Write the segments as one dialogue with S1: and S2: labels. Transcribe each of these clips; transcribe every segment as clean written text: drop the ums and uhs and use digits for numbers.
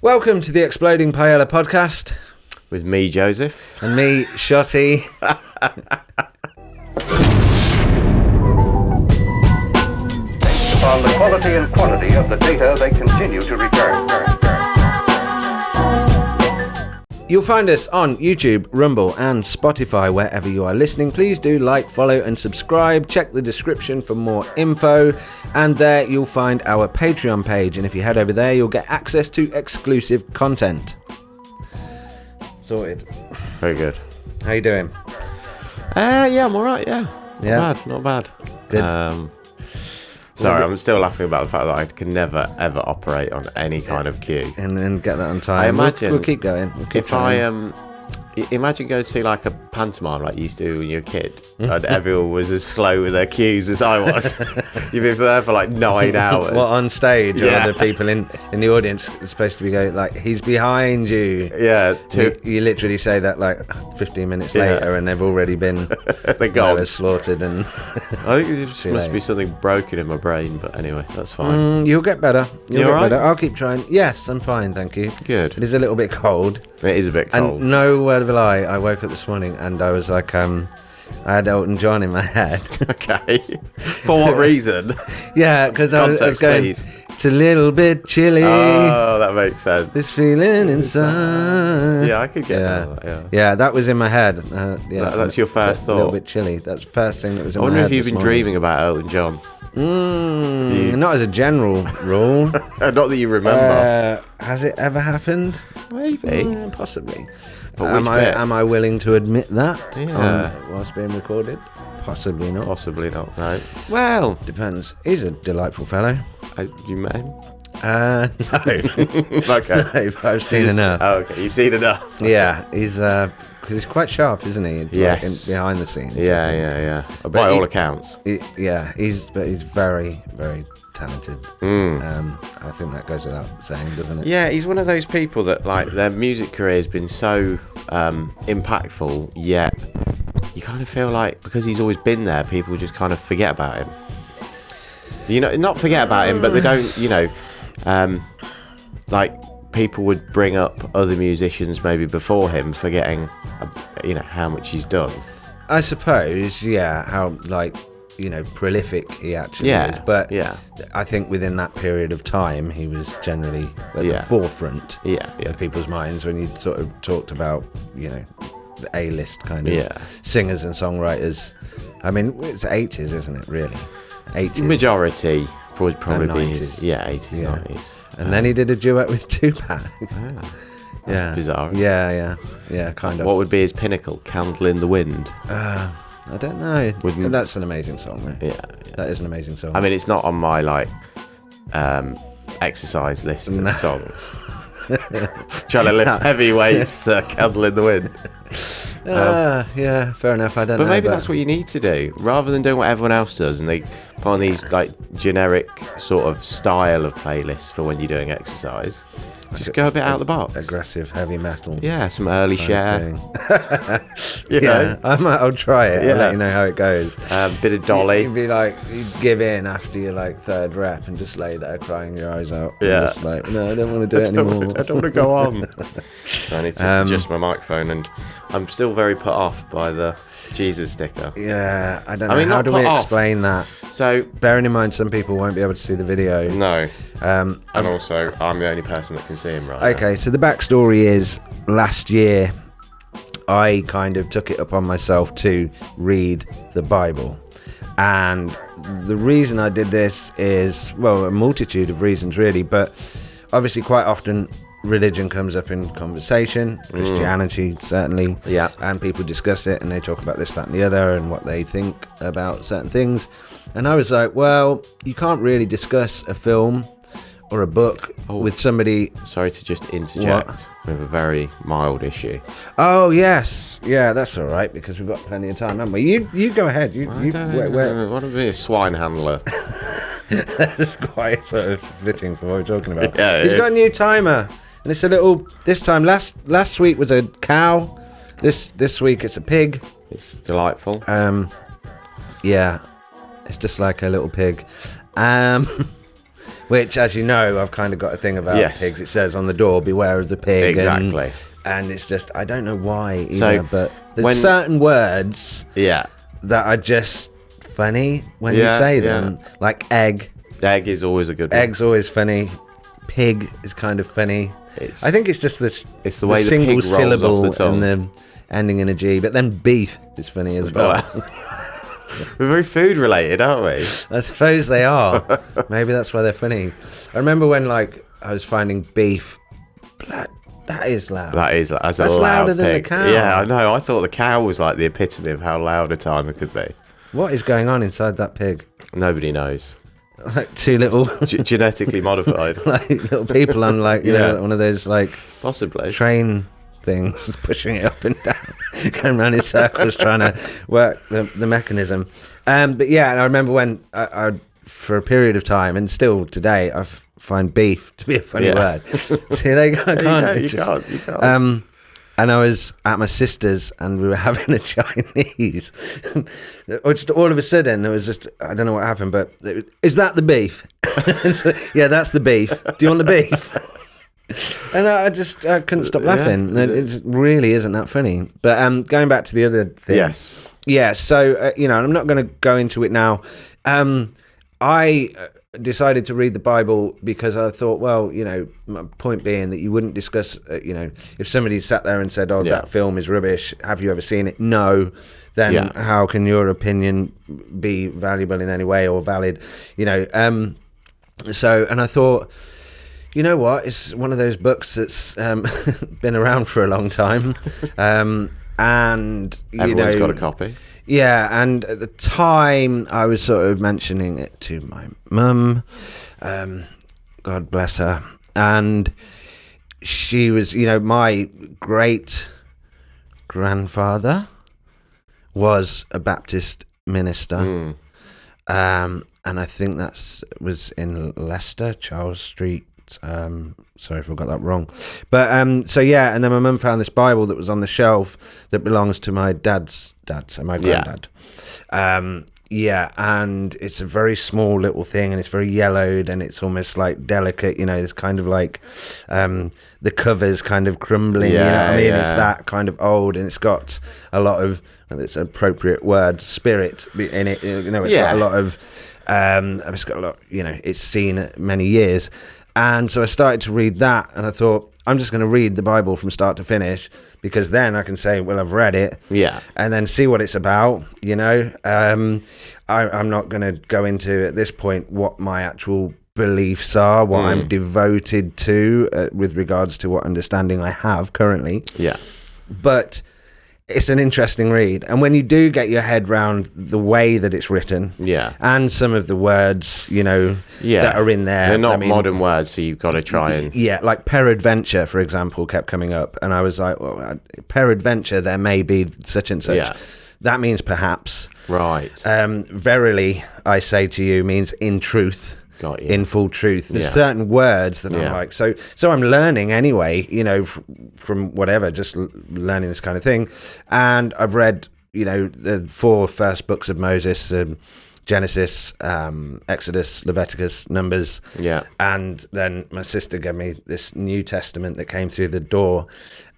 S1: Welcome to the Exploding Paella podcast.
S2: With me, Joseph.
S1: And me, Shotty.
S3: Based upon the quality and quantity of the data they continue to return.
S1: You'll find us on YouTube, Rumble and Spotify. Wherever you are listening, please do like, follow and subscribe. Check the description for more info. And there you'll find our Patreon page. And if you head over there, you'll get access to exclusive content. Sorted.
S2: Very good.
S1: How you doing?
S2: Yeah, I'm alright, yeah.
S1: Yeah?
S2: Not bad.
S1: Good.
S2: Sorry, I'm still laughing about the fact that I can never, ever operate on any kind of queue.
S1: And then get that on time.
S2: I imagine...
S1: We'll keep going. We'll keep
S2: if
S1: trying.
S2: Imagine going to see like a pantomime like you used to do when you were a kid, and everyone was as slow with their cues as I was. You've been there for like 9 hours.
S1: What, on stage?
S2: Yeah.
S1: Or the people in the audience are supposed to be going like, he's behind you.
S2: Yeah.
S1: You literally say that like 15 minutes later and they've already been
S2: they're gone.
S1: slaughtered. And
S2: I think there just must be something broken in my brain, but anyway, that's fine.
S1: You'll get better.
S2: You all right?
S1: Better. I'll keep trying. Yes, I'm fine, thank you.
S2: Good.
S1: It is a little bit cold.
S2: It is a bit cold.
S1: And no word of a lie, I woke up this morning and I was like, I had Elton John in my head.
S2: Okay. For what reason?
S1: Yeah, because I was going,
S2: please.
S1: It's a little bit chilly.
S2: Oh, that makes sense.
S1: This feeling inside.
S2: Yeah, I could get that.
S1: Yeah, that was in my head.
S2: That's your first thought.
S1: A little bit chilly. That's the first thing that was in my head.
S2: I wonder if you've been dreaming about Elton John.
S1: Not as a general rule.
S2: Not that you remember.
S1: Has it ever happened?
S2: Maybe.
S1: Possibly.
S2: But which bit?
S1: Am I willing to admit that?
S2: Yeah.
S1: Whilst being recorded? Possibly not.
S2: Possibly not, no. Well.
S1: Depends. He's a delightful fellow.
S2: You met him?
S1: No.
S2: Okay.
S1: No, but I've seen enough.
S2: Oh, okay. You've seen enough.
S1: Yeah, he's because he's quite sharp, isn't he?
S2: Yes.
S1: Behind the scenes.
S2: Yeah. By all accounts.
S1: He's very, very talented. I think that goes without saying, doesn't it?
S2: Yeah, he's one of those people that like their music career has been so impactful, yet you kind of feel like because he's always been there, people just kind of forget about him. You know, not forget about him, but they don't, like people would bring up other musicians maybe before him, forgetting, how much he's done.
S1: I suppose, yeah, how, prolific he actually is. But I think within that period of time, he was generally at the forefront of people's minds when you sort of talked about, the A-list kind of singers and songwriters. I mean, it's 80s, isn't it, really? 80s.
S2: Majority would probably be
S1: 90s.
S2: 80s, 90s.
S1: And then he did a duet with Tupac.
S2: That's bizarre.
S1: Yeah, kind of.
S2: What would be his pinnacle? Candle in the Wind?
S1: I don't know. That's an amazing song, though.
S2: Yeah.
S1: That is an amazing song.
S2: I mean, it's not on my, exercise list of songs. Trying to lift heavy weights, Candle in the Wind.
S1: Yeah, fair enough. I don't know.
S2: But maybe that's what you need to do. Rather than doing what everyone else does and they put on these, generic sort of style of playlists for when you're doing exercise. Just go a bit out of the box.
S1: Aggressive heavy metal.
S2: Yeah, some early Cher.
S1: I'll try it.
S2: Yeah.
S1: I'll let you know how it goes.
S2: Bit of Dolly.
S1: You'd be like, you'd give in after your third rep and just lay there crying your eyes out.
S2: Yeah.
S1: Just no, I don't want to do it anymore.
S2: I don't want to go on. I need to adjust my microphone, and I'm still very put off by the Jesus sticker.
S1: Yeah, I don't know. How do we explain that?
S2: So,
S1: bearing in mind, some people won't be able to see the video.
S2: No. And also, I'm the only person that can see him right now.
S1: Okay, so the backstory is last year, I kind of took it upon myself to read the Bible. And the reason I did this is, a multitude of reasons really, but obviously quite often religion comes up in conversation, Christianity certainly, and people discuss it and they talk about this, that and the other and what they think about certain things. And I was like, well, you can't really discuss a film or a book with somebody...
S2: Sorry to just interject.
S1: What?
S2: We have a very mild issue.
S1: Oh, yes. Yeah, that's all right, because we've got plenty of time, haven't we? You go ahead. I
S2: want to be a swine handler.
S1: That's quite sort of fitting for what we're talking about.
S2: Yeah,
S1: He's got a new timer, and it's a little... This time, last week was a cow. This week it's a pig.
S2: It's delightful.
S1: Yeah, it's just like a little pig. Which, as you know, I've kind of got a thing about
S2: Yes.
S1: pigs. It says on the door, beware of the pig.
S2: Exactly.
S1: And it's just, I don't know why either,
S2: So,
S1: but there's certain words
S2: Yeah.
S1: that are just funny when you
S2: Yeah,
S1: say them. Like egg.
S2: Egg is always a good one.
S1: Egg's always funny. Pig is kind of funny. I think it's just
S2: it's the way the
S1: single
S2: pig rolls off
S1: syllable
S2: the tongue.
S1: and the ending in a G. But then beef is funny as well.
S2: We're very food related, aren't we?
S1: I suppose they are. Maybe that's why they're funny. I remember when, like, I was finding beef. That is loud.
S2: That's
S1: That's
S2: a loud
S1: louder than the
S2: pig.
S1: cow.
S2: Yeah, I know. I thought the cow was like the epitome of how loud a timer could be.
S1: What is going on inside that pig?
S2: Nobody knows.
S1: Like two little,
S2: Genetically modified.
S1: like little people on, like, you know, one of those, like,
S2: Possibly.
S1: train things, pushing it up and down, going around in circles, trying to work the mechanism. But yeah, and I remember when I for a period of time, and still today, I find beef to be a funny word. See, they can't.
S2: You can't.
S1: And I was at my sister's, and we were having a Chinese. Or just all of a sudden, there was just, I don't know what happened, but is that the beef? So, yeah, that's the beef. Do you want the beef? And I couldn't stop laughing. It really isn't that funny. But going back to the other thing.
S2: Yes.
S1: Yeah, so, I'm not going to go into it now. I decided to read the Bible because I thought, well, my point being that you wouldn't discuss, if somebody sat there and said, that film is rubbish, have you ever seen it? No. Then how can your opinion be valuable in any way or valid? And I thought, you know what? It's one of those books that's been around for a long time. And
S2: Everyone's got a copy.
S1: Yeah, and at the time I was sort of mentioning it to my mum, God bless her, and she was, my great grandfather was a Baptist minister, and I think that was in Leicester, Charles Street. Sorry if I got that wrong, but and then my mum found this Bible that was on the shelf that belongs to my dad's dad, so my granddad. And it's a very small little thing, and it's very yellowed, and it's almost like delicate, it's kind of like the cover's kind of crumbling, you know what I mean? It's that kind of old, and it's got a lot of, it's an appropriate word, spirit in it, it's got a lot of it's got a lot, it's seen many years. And so I started to read that, and I thought, I'm just going to read the Bible from start to finish, because then I can say, well, I've read it, and then see what it's about, I'm not going to go into, at this point, what my actual beliefs are, what I'm devoted to with regards to what understanding I have currently. Yeah. But it's an interesting read, and when you do get your head round the way that it's written, and some of the words, that are in there,
S2: they're not modern words, so you've got to try and
S1: like peradventure, for example, kept coming up, and I was like, well, peradventure, there may be such and such. Yeah. That means perhaps. Right. Verily, I say to you, means in truth. Got you. In full truth. There's certain words that I'm like, so I'm learning anyway, from whatever, just learning this kind of thing. And I've read, the 4 first books of Moses, Genesis, Exodus, Leviticus, Numbers. Yeah. And then my sister gave me this New Testament that came through the door,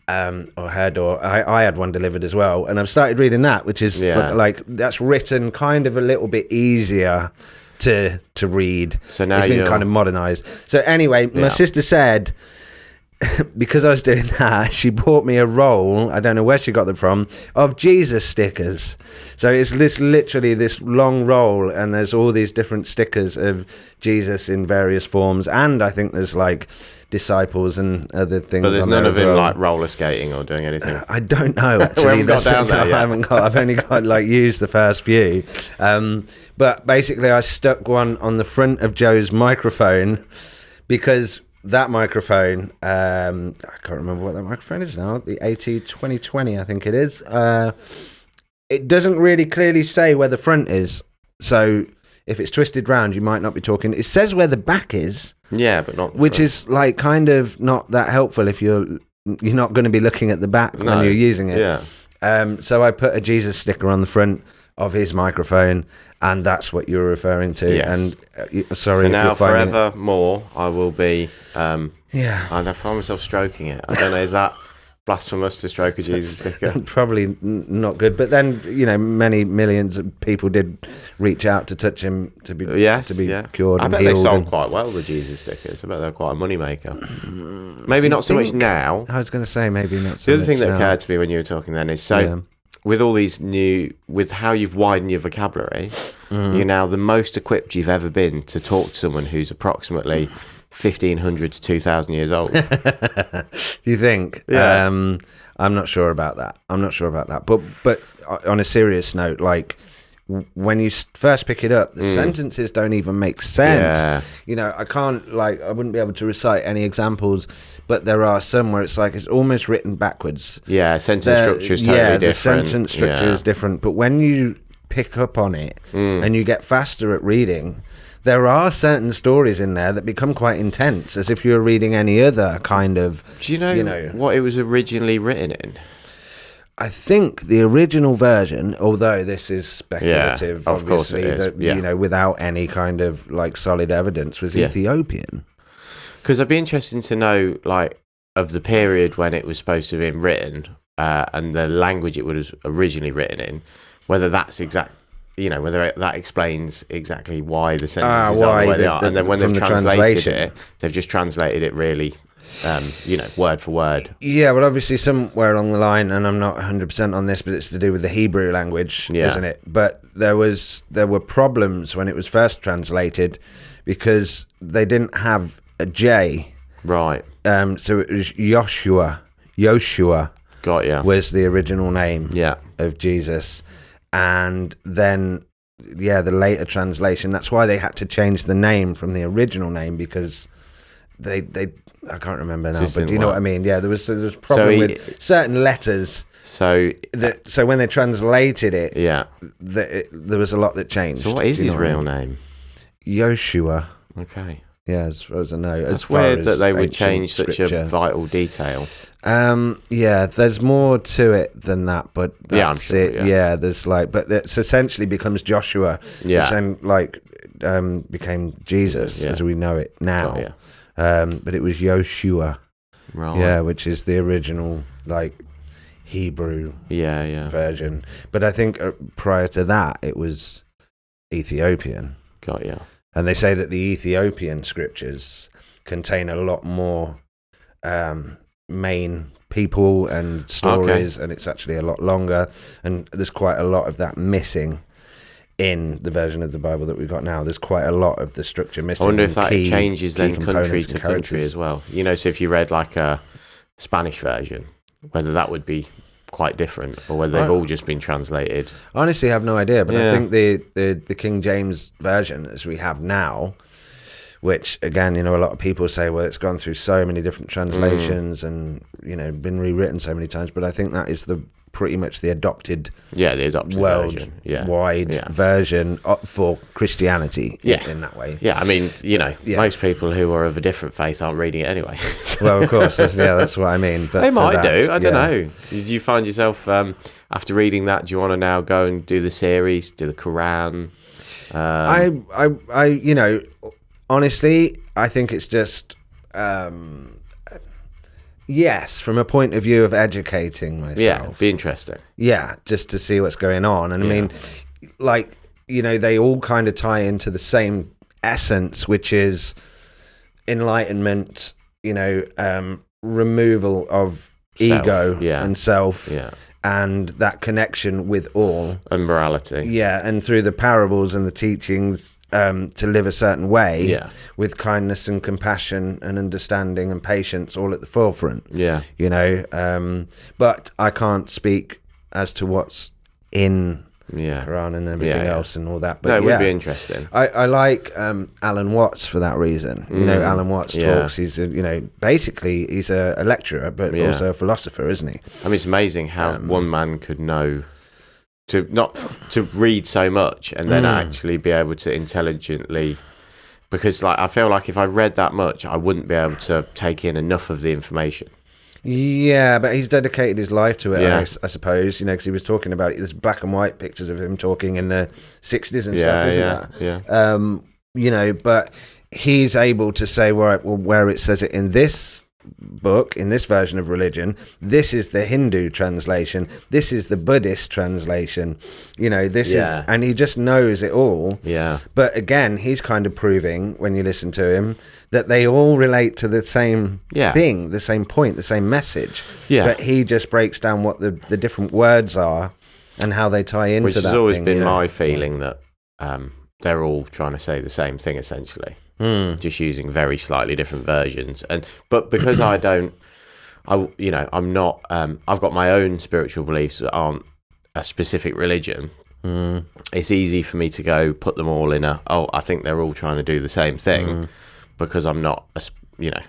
S1: or her door. I had one delivered as well. And I've started reading that, which is like, that's written kind of a little bit easier to read. So now it's been kind of modernized. So anyway, my sister said, because I was doing that, she bought me a roll, I don't know where she got them from, of Jesus stickers. So it's literally this long roll, and there's all these different stickers of Jesus in various forms, and I think there's like disciples and other things.
S2: But there's none of him like roller skating or doing anything.
S1: I don't know, actually.
S2: We haven't got down there yet.
S1: I've only got like used the first few. But basically I stuck one on the front of Joe's microphone, because that microphone, I can't remember what that microphone is now, the AT2020 I think it is, it doesn't really clearly say where the front is, so if it's twisted round you might not be talking. It says where the back is, but not which front. Is like kind of not that helpful if you're not going to be looking at the back when you're using it. So I put a Jesus sticker on the front of his microphone, and that's what you're referring to.
S2: Yes.
S1: And sorry,
S2: So
S1: if
S2: now
S1: you're finding
S2: forevermore, I will be.
S1: Yeah.
S2: I find myself stroking it. I don't know. Is that blasphemous to stroke a Jesus sticker?
S1: Probably not good, but then many millions of people did reach out to touch him to be cured.
S2: I
S1: and
S2: bet
S1: healed
S2: they sold
S1: and-
S2: quite well, the Jesus stickers. I bet they're quite a money maker. Maybe not so much
S1: think?
S2: now.
S1: I was going to say maybe not. So
S2: The other
S1: much
S2: thing that
S1: now.
S2: occurred to me when you were talking then is with all these with how you've widened your vocabulary, you're now the most equipped you've ever been to talk to someone who's approximately 1,500 to 2,000 years old.
S1: Do you think?
S2: Yeah.
S1: I'm not sure about that. But on a serious note, like when you first pick it up, the sentences don't even make sense.
S2: Yeah.
S1: I can't I wouldn't be able to recite any examples, but there are some where it's like it's almost written backwards.
S2: Yeah, sentence structure is totally different.
S1: The sentence structure is different. But when you pick up on it and you get faster at reading, there are certain stories in there that become quite intense, as if you were reading any other kind of.
S2: Do you know what it was originally written in?
S1: I think the original version, although this is speculative,
S2: of course it
S1: obviously,
S2: is.
S1: that without any kind of solid evidence, was Ethiopian.
S2: Because I'd be interested to know, of the period when it was supposed to have been written and the language it was originally written in, whether that's exact. Whether that explains exactly why the sentences are the way they are. And then when they've translated it, they've just translated it really, word for word.
S1: Yeah, well, obviously somewhere along the line, and I'm not 100% on this, but it's to do with the Hebrew language, isn't it? But there were problems when it was first translated because they didn't have a J.
S2: Right.
S1: So it was Joshua
S2: Got ya.
S1: was the original name
S2: Yeah.
S1: of Jesus. And then, the later translation, that's why they had to change the name from the original name, because they I can't remember now, but do you know what I mean? Yeah, there was a problem with certain letters.
S2: So
S1: when they translated it, there was a lot that changed.
S2: So what is his real name?
S1: Joshua.
S2: Okay.
S1: Yeah, as far as I know.
S2: It's weird that they would change such a vital detail.
S1: There's more to it than that, but that's
S2: I'm sure,
S1: it. Yeah, there's but it essentially becomes Joshua, which then became Jesus as we know it now. But it was Joshua,
S2: right?
S1: Yeah, which is the original Hebrew version. But I think prior to that, it was Ethiopian.
S2: Got ya.
S1: And they say that the Ethiopian scriptures contain a lot more main people and stories, and it's actually a lot longer. And there's quite a lot of that missing in the version of the Bible that we've got now. There's quite a lot of the structure missing.
S2: I wonder if that changes then country to
S1: characters.
S2: country as well. So if you read a Spanish version, whether that would be quite different, or whether they've all just been translated.
S1: Honestly, I have no idea, but I think the King James version as we have now, which again, a lot of people say, well, it's gone through so many different translations and been rewritten so many times, but I think that is pretty much the adopted worldwide version for Christianity in that way.
S2: Yeah, I mean, most people who are of a different faith aren't reading it anyway.
S1: Well, of course, that's what I mean. But
S2: they might do. I don't know. Do you find yourself after reading that? Do you want to now go and do the series, do the Quran?
S1: I honestly, I think it's just. Yes, from a point of view of educating myself.
S2: Yeah, be interesting.
S1: Yeah, just to see what's going on. And I mean, they all kind of tie into the same essence, which is enlightenment, removal of ego and self, and that connection with all.
S2: And morality.
S1: Yeah, and through the parables and the teachings, to live a certain way with kindness and compassion and understanding and patience all at the forefront.
S2: Yeah.
S1: But I can't speak as to what's in Quran and everything else and all that. But
S2: it would be interesting.
S1: I like Alan Watts for that reason. Alan Watts talks. He's basically he's a lecturer, but also a philosopher, isn't he?
S2: I mean, it's amazing how one man could know to read so much and then actually be able to intelligently, because I feel like if I read that much, I wouldn't be able to take in enough of the information.
S1: Yeah, but he's dedicated his life to it,
S2: Yeah.
S1: I suppose, because he was talking about it. There's black and white pictures of him talking in the 60s and
S2: Yeah,
S1: stuff, isn't
S2: yeah,
S1: that?
S2: yeah.
S1: But he's able to say, well, where it says it in this book, in this version of religion, this is the Hindu translation, this is the Buddhist translation, this is, and he just knows it all.
S2: Yeah.
S1: But again, he's kind of proving, when you listen to him, that they all relate to the same thing, the same point, the same message.
S2: Yeah.
S1: But he just breaks down what the different words are and how they tie into
S2: Which
S1: that.
S2: has always
S1: thing,
S2: been my feeling, that they're all trying to say the same thing, essentially. Just using very slightly different versions. But because I'm not, I've got my own spiritual beliefs that aren't a specific religion. It's easy for me to go put them all in I think they're all trying to do the same thing, because I'm not,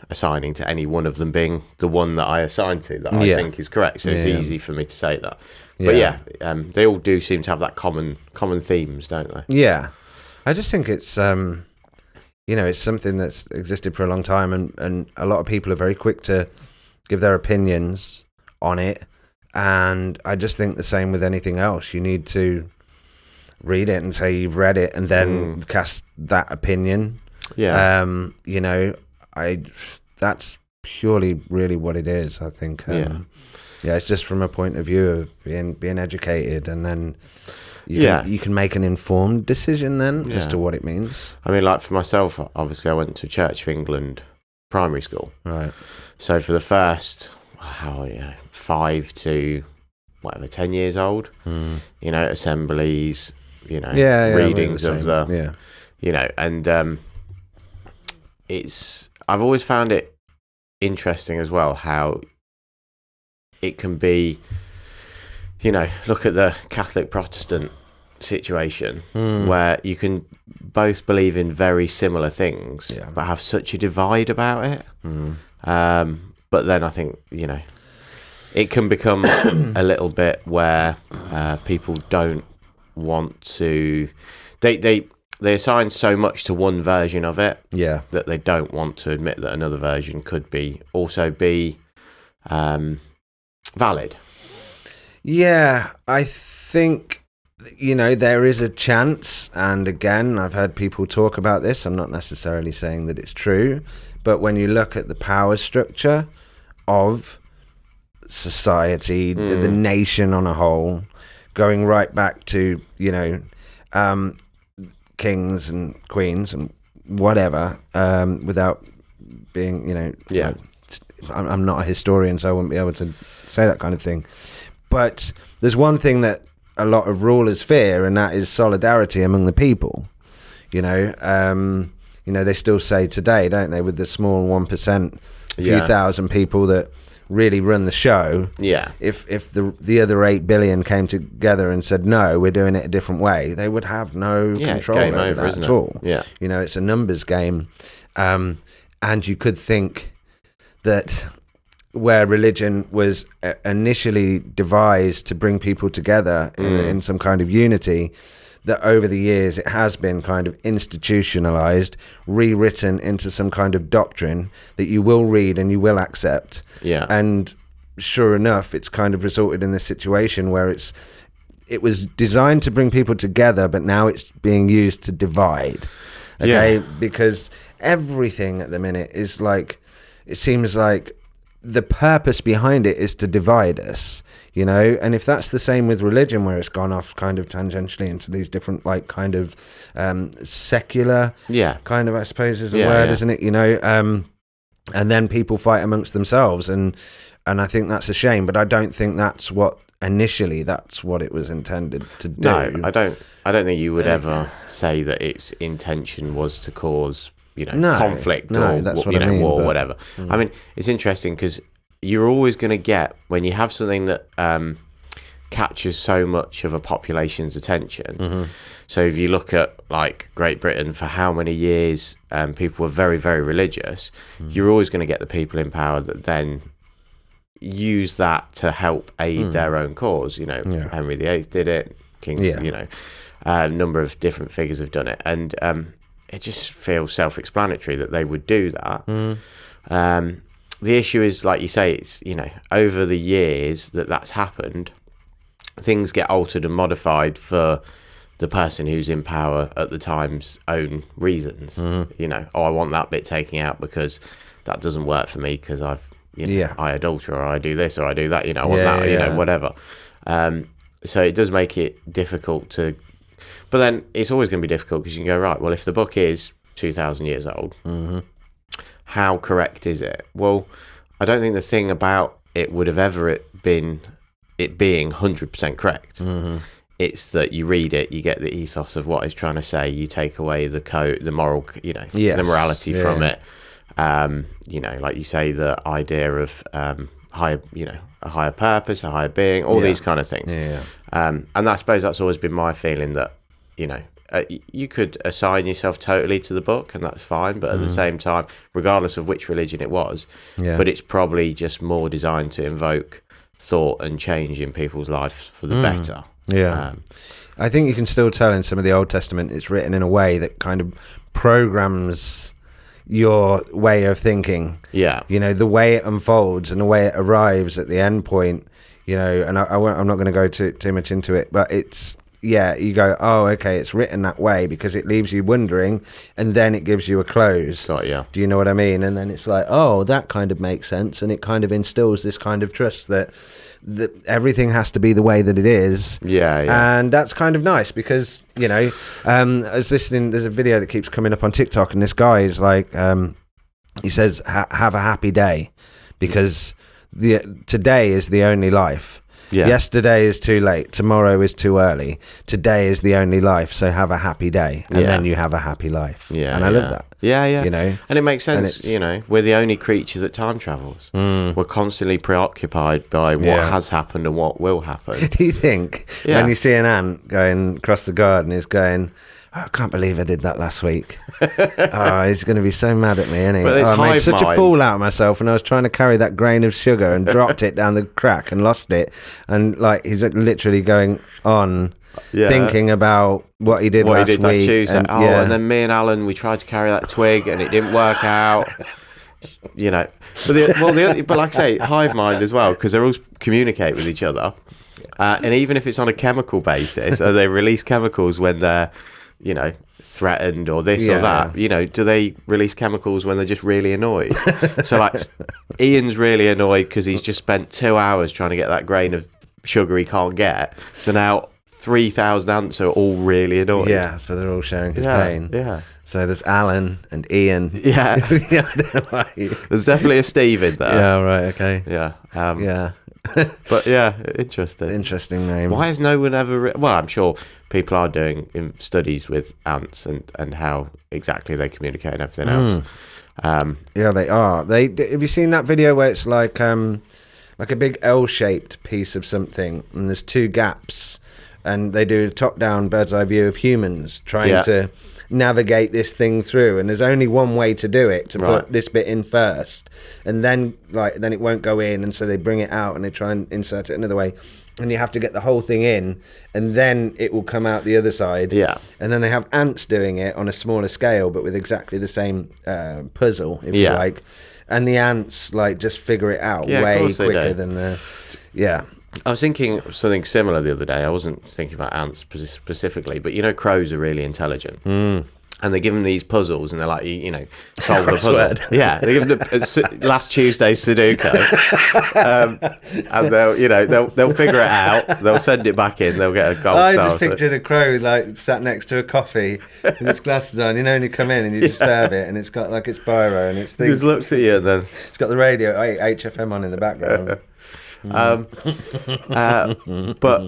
S2: assigning to any one of them being the one that I assign to that I think is correct. So it's easy for me to say that. But they all do seem to have that common themes, don't they?
S1: Yeah. I just think it's, it's something that's existed for a long time, and a lot of people are very quick to give their opinions on it. And I just think the same with anything else. You need to read it and say you've read it, and then cast that opinion.
S2: Yeah.
S1: That's purely really what it is, I think. It's just from a point of view of being educated, and then you can make an informed decision then as to what it means.
S2: I mean, like for myself, obviously I went to Church of England primary school.
S1: Right.
S2: So for the first 5 to 10 years old, assemblies, readings of and I've always found it interesting as well how it can be, look at the Catholic Protestant situation where you can both believe in very similar things but have such a divide about it. But then I think, it can become a little bit where people don't want to, they assign so much to one version of it that they don't want to admit that another version could also be valid.
S1: Yeah, I think, there is a chance, and again, I've heard people talk about this. I'm not necessarily saying that it's true, but when you look at the power structure of society, the nation on a whole, going right back to, kings and queens and whatever, without being, I'm not a historian, so I wouldn't be able to say that kind of thing. But there's one thing that a lot of rulers fear, and that is solidarity among the people. They still say today, don't they, with the small 1%, few thousand people that really run the show. Yeah. If the other 8 billion came together and said, no, we're doing it a different way, they would have no control over that at all. Yeah. It's a numbers game. And you could think that where religion was initially devised to bring people together in some kind of unity, that over the years it has been kind of institutionalized, rewritten into some kind of doctrine that you will read and you will accept. Yeah. And sure enough, it's kind of resulted in this situation where it was designed to bring people together, but now it's being used to divide. Okay? Yeah. Because everything at the minute is like, it seems like the purpose behind it is to divide us, and if that's the same with religion, where it's gone off kind of tangentially into these different like kind of secular kind of, I suppose is a word, isn't it, and then people fight amongst themselves, and I think that's a shame, but I don't think that's what it was intended to do.
S2: No, I don't think you would ever say that its intention was to cause conflict or
S1: that's what I mean,
S2: war or whatever. I mean, it's interesting because you're always going to get, when you have something that catches so much of a population's attention. So if you look at like Great Britain, for how many years people were very, very religious, you're always going to get the people in power that then use that to help aid their own cause. Henry VIII did it, a number of different figures have done it, and it just feels self-explanatory that they would do that. the issue is, like you say, it's, over the years that's happened, things get altered and modified for the person who's in power at the time's own reasons. I want that bit taken out because that doesn't work for me because I adulter, or I do this or I do that. I want that. Whatever. So it does make it difficult to. But then it's always going to be difficult because you can go, right, well, if the book is 2,000 years old, how correct is it? Well, I don't think the thing about it would have ever being 100% correct. It's that you read it, you get the ethos of what it's trying to say, you take away the moral, the morality from it. Like you say, the idea of higher, a higher purpose, a higher being, all these kind of things. And I suppose that's always been my feeling that, you could assign yourself totally to the book and that's fine, but at the same time, regardless of which religion it was, but it's probably just more designed to invoke thought and change in people's lives for the better.
S1: I think you can still tell in some of the Old Testament it's written in a way that kind of programs your way of thinking. The way it unfolds and the way it arrives at the end point, and I'm not going to go too much into it, but it's you go, oh, okay, it's written that way because it leaves you wondering, and then it gives you a close. Do you know what I mean? And then it's like, oh, that kind of makes sense, and it kind of instills this kind of trust that everything has to be the way that it is. And that's kind of nice because, I was listening, there's a video that keeps coming up on TikTok, and this guy is like, he says, have a happy day because today is the only life. Yesterday is too late. Tomorrow is too early. Today is the only life. So have a happy day, and then you have a happy life. And I love that.
S2: And it makes sense. We're the only creature that time travels. We're constantly preoccupied by what has happened and what will happen.
S1: Do you think when you see an ant going across the garden, is going, oh, I can't believe I did that last week. Oh, he's going to be so mad at me, isn't he? I made such a fool out of myself, and I was trying to carry that grain of sugar and dropped it down the crack and lost it. And he's literally going on thinking about what he did last week.
S2: Tuesday. And then me and Alan, we tried to carry that twig and it didn't work out. But like I say, hive mind as well, because they all communicate with each other. And even if it's on a chemical basis, or they release chemicals when they're threatened or this or that, do they release chemicals when they're just really annoyed? So like Ian's really annoyed because he's just spent 2 hours trying to get that grain of sugar he can't get. So now 3,000 ants are all really annoyed.
S1: So they're all sharing his pain. So there's Alan and Ian.
S2: There's definitely a Steve in there. But interesting
S1: name.
S2: Why has no one ever well, I'm sure people are doing studies with ants and how exactly they communicate and everything else.
S1: They are. Have you seen that video where it's like a big L-shaped piece of something and there's two gaps, and they do a top-down bird's eye view of humans trying to navigate this thing through, and there's only one way to do it, to put this bit in first, and then it won't go in, and so they bring it out and they try and insert it another way, and you have to get the whole thing in, and then it will come out the other side. And then they have ants doing it on a smaller scale but with exactly the same puzzle, if you like, and the ants just figure it out way quicker than the
S2: I was thinking something similar the other day. I wasn't thinking about ants specifically, but crows are really intelligent. And they give them these puzzles, and they're like, solve the puzzle. They give them last Tuesday's Sudoku, and they'll figure it out. They'll send it back in. They'll get a gold star.
S1: I just pictured a crow sat next to a coffee with its glasses on. And you come in and you just serve it, and it's got its biro, and it's
S2: just looks at you, and then
S1: it's got the radio HFM on in the background.
S2: But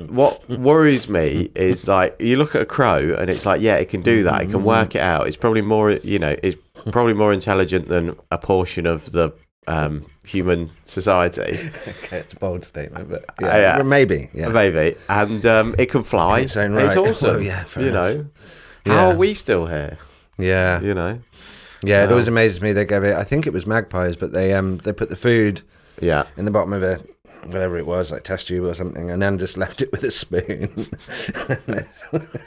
S2: what worries me is you look at a crow and it's it can do that, it can work it out, it's probably more it's probably more intelligent than a portion of the human society.
S1: Okay, it's a bold statement, but maybe
S2: and it can fly.
S1: Its own right.
S2: It's awesome. How are we still here?
S1: It always amazes me. They gave it, I think it was magpies, but they put the food in the bottom of a whatever it was, like test tube or something, and then just left it with a spoon.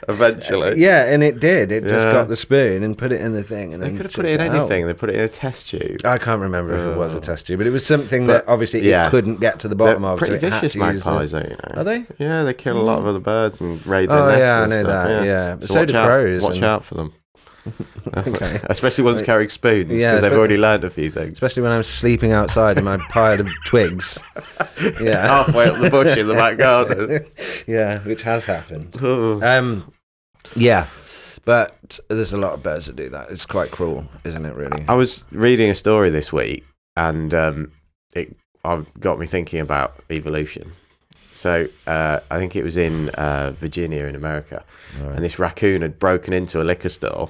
S2: Eventually.
S1: Yeah, and it did. It just
S2: Yeah.
S1: got the spoon and put it in the thing. And
S2: They
S1: then
S2: could have put it in
S1: chucked out.
S2: anything. They put it in a test tube.
S1: I can't remember if it was a test tube, but it was something that obviously
S2: yeah.
S1: it couldn't get to the
S2: They're
S1: bottom of.
S2: pretty
S1: so it had
S2: vicious
S1: to use
S2: magpies,
S1: the-
S2: don't you know?
S1: Are they?
S2: Yeah, they kill a lot of other birds and raid their
S1: Oh,
S2: nests
S1: yeah, I
S2: and
S1: know
S2: stuff.
S1: that, yeah. But
S2: So,
S1: so
S2: watch
S1: do
S2: out,
S1: crows
S2: watch
S1: and-
S2: out for them.
S1: Okay.
S2: Especially ones carrying spoons, because
S1: Yeah,
S2: they've
S1: especially-
S2: already learned a few things.
S1: Especially when I'm sleeping outside in my pile of twigs. Yeah.
S2: Halfway up the bush in the back garden.
S1: Yeah, which has happened.
S2: Oh.
S1: Yeah, but there's a lot of birds that do that. It's quite cruel, isn't it, really?
S2: I was reading a story this week, and it got me thinking about evolution. So I think it was in Virginia in America, and this raccoon had broken into a liquor store,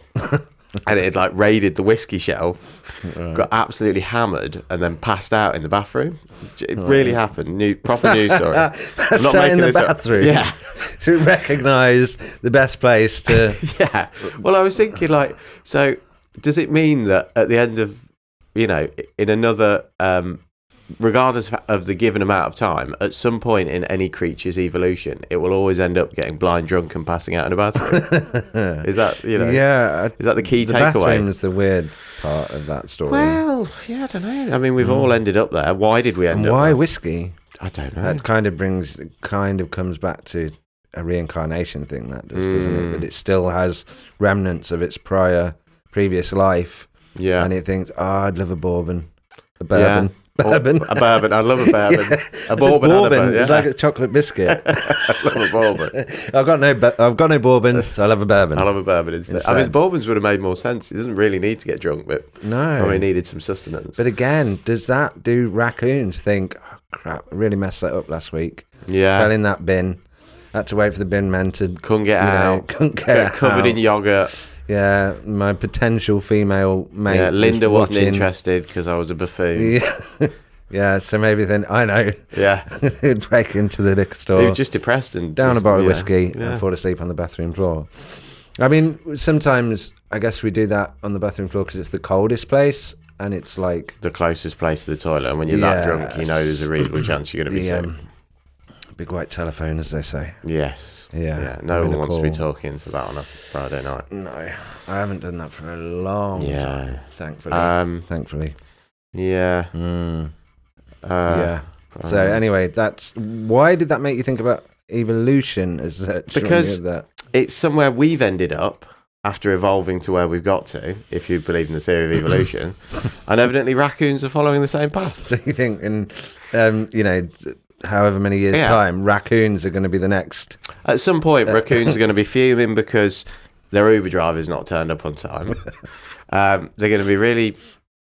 S2: and it had like raided the whiskey shelf, got absolutely hammered, and then passed out in the bathroom. It really happened. Proper news story.
S1: Passed out in the bathroom.
S2: Yeah.
S1: To recognise the best place to...
S2: Yeah. Well, I was thinking, like, so does it mean that at the end of, in another, regardless of the given amount of time, at some point in any creature's evolution, it will always end up getting blind drunk and passing out in a bathroom? Is that,
S1: Yeah.
S2: is that the key
S1: The
S2: takeaway?
S1: bathroom's the weird part of that story.
S2: Well, yeah, I don't know. I mean, we've all ended up there. Why did we end
S1: And
S2: up
S1: why
S2: there?
S1: whiskey?
S2: I don't know.
S1: That kind of comes back to a reincarnation thing, that does, doesn't it? That it still has remnants of its previous life.
S2: Yeah.
S1: And it thinks, I'd love a bourbon. A bourbon.
S2: Yeah.
S1: Bourbon.
S2: A bourbon. I love a bourbon.
S1: Yeah.
S2: A
S1: It's
S2: bourbon. And a bourbon.
S1: It's
S2: Yeah.
S1: like a chocolate biscuit.
S2: I love a bourbon.
S1: I've got no bourbons, so I love a bourbon.
S2: I love a bourbon instead. I mean, bourbons would have made more sense. It doesn't really need to get drunk, but
S1: No.
S2: probably needed some sustenance.
S1: But again, does that do raccoons think, oh, crap, I really messed that up last week.
S2: Yeah.
S1: Fell in that bin. Had to wait for the bin man to...
S2: Couldn't get out.
S1: Couldn't get
S2: Get covered
S1: out.
S2: in yogurt.
S1: Yeah, my potential female mate.
S2: Yeah, Linda
S1: was
S2: wasn't
S1: watching.
S2: interested because I was a buffoon.
S1: Yeah. Yeah, so maybe then, I know,
S2: Yeah.
S1: he'd break into the liquor
S2: He
S1: store,
S2: was just depressed and
S1: down a
S2: just-
S1: bottle of
S2: yeah.
S1: whiskey
S2: Yeah.
S1: and fall asleep on the bathroom floor. I mean, sometimes I guess we do that on the bathroom floor because it's the coldest place and it's like...
S2: The closest place to the toilet. And when you're that drunk, you know there's a reasonable chance you're going to be
S1: the
S2: sick.
S1: big white telephone, as they say.
S2: Yes.
S1: Yeah.
S2: No
S1: Having
S2: one
S1: a
S2: wants to be
S1: call.
S2: talking to that on a Friday night.
S1: No, I haven't done that for a long time, thankfully. Thankfully.
S2: Yeah.
S1: Yeah. So anyway, that's... Why did that make you think about evolution as such? when
S2: Because-
S1: you heard that?
S2: It's somewhere we've ended up after evolving to where we've got to, if you believe in the theory of evolution. And evidently raccoons are following the same path.
S1: So you think in, however many years'
S2: Yeah.
S1: time, raccoons are going to be the next...
S2: At some point, raccoons are going to be fuming because their Uber driver's not turned up on time. They're going to be really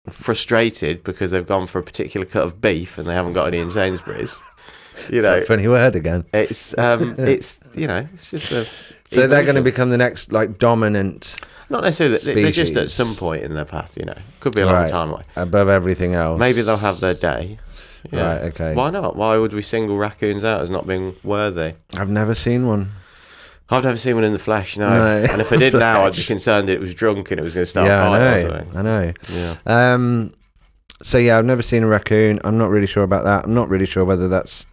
S2: frustrated because they've gone for a particular cut of beef and they haven't got any in Sainsbury's.
S1: It's a funny word again.
S2: It's it's just a...
S1: So they're going to
S2: evolution.
S1: become the next, dominant...
S2: Not necessarily, they're just at
S1: species.
S2: some point in their path, Could be a long
S1: Right.
S2: time away.
S1: Above everything else.
S2: Maybe they'll have their day. Yeah.
S1: Right, okay.
S2: Why not? Why would we single raccoons out as not being worthy?
S1: I've never seen one.
S2: I've never seen one in the flesh, no.
S1: No.
S2: And if I did now, I'd be concerned it was drunk and it was going to start a
S1: Yeah,
S2: fight or
S1: I know.
S2: something.
S1: I know.
S2: Yeah.
S1: So yeah, I've never seen a raccoon. I'm not really sure about that. I'm not really sure whether that's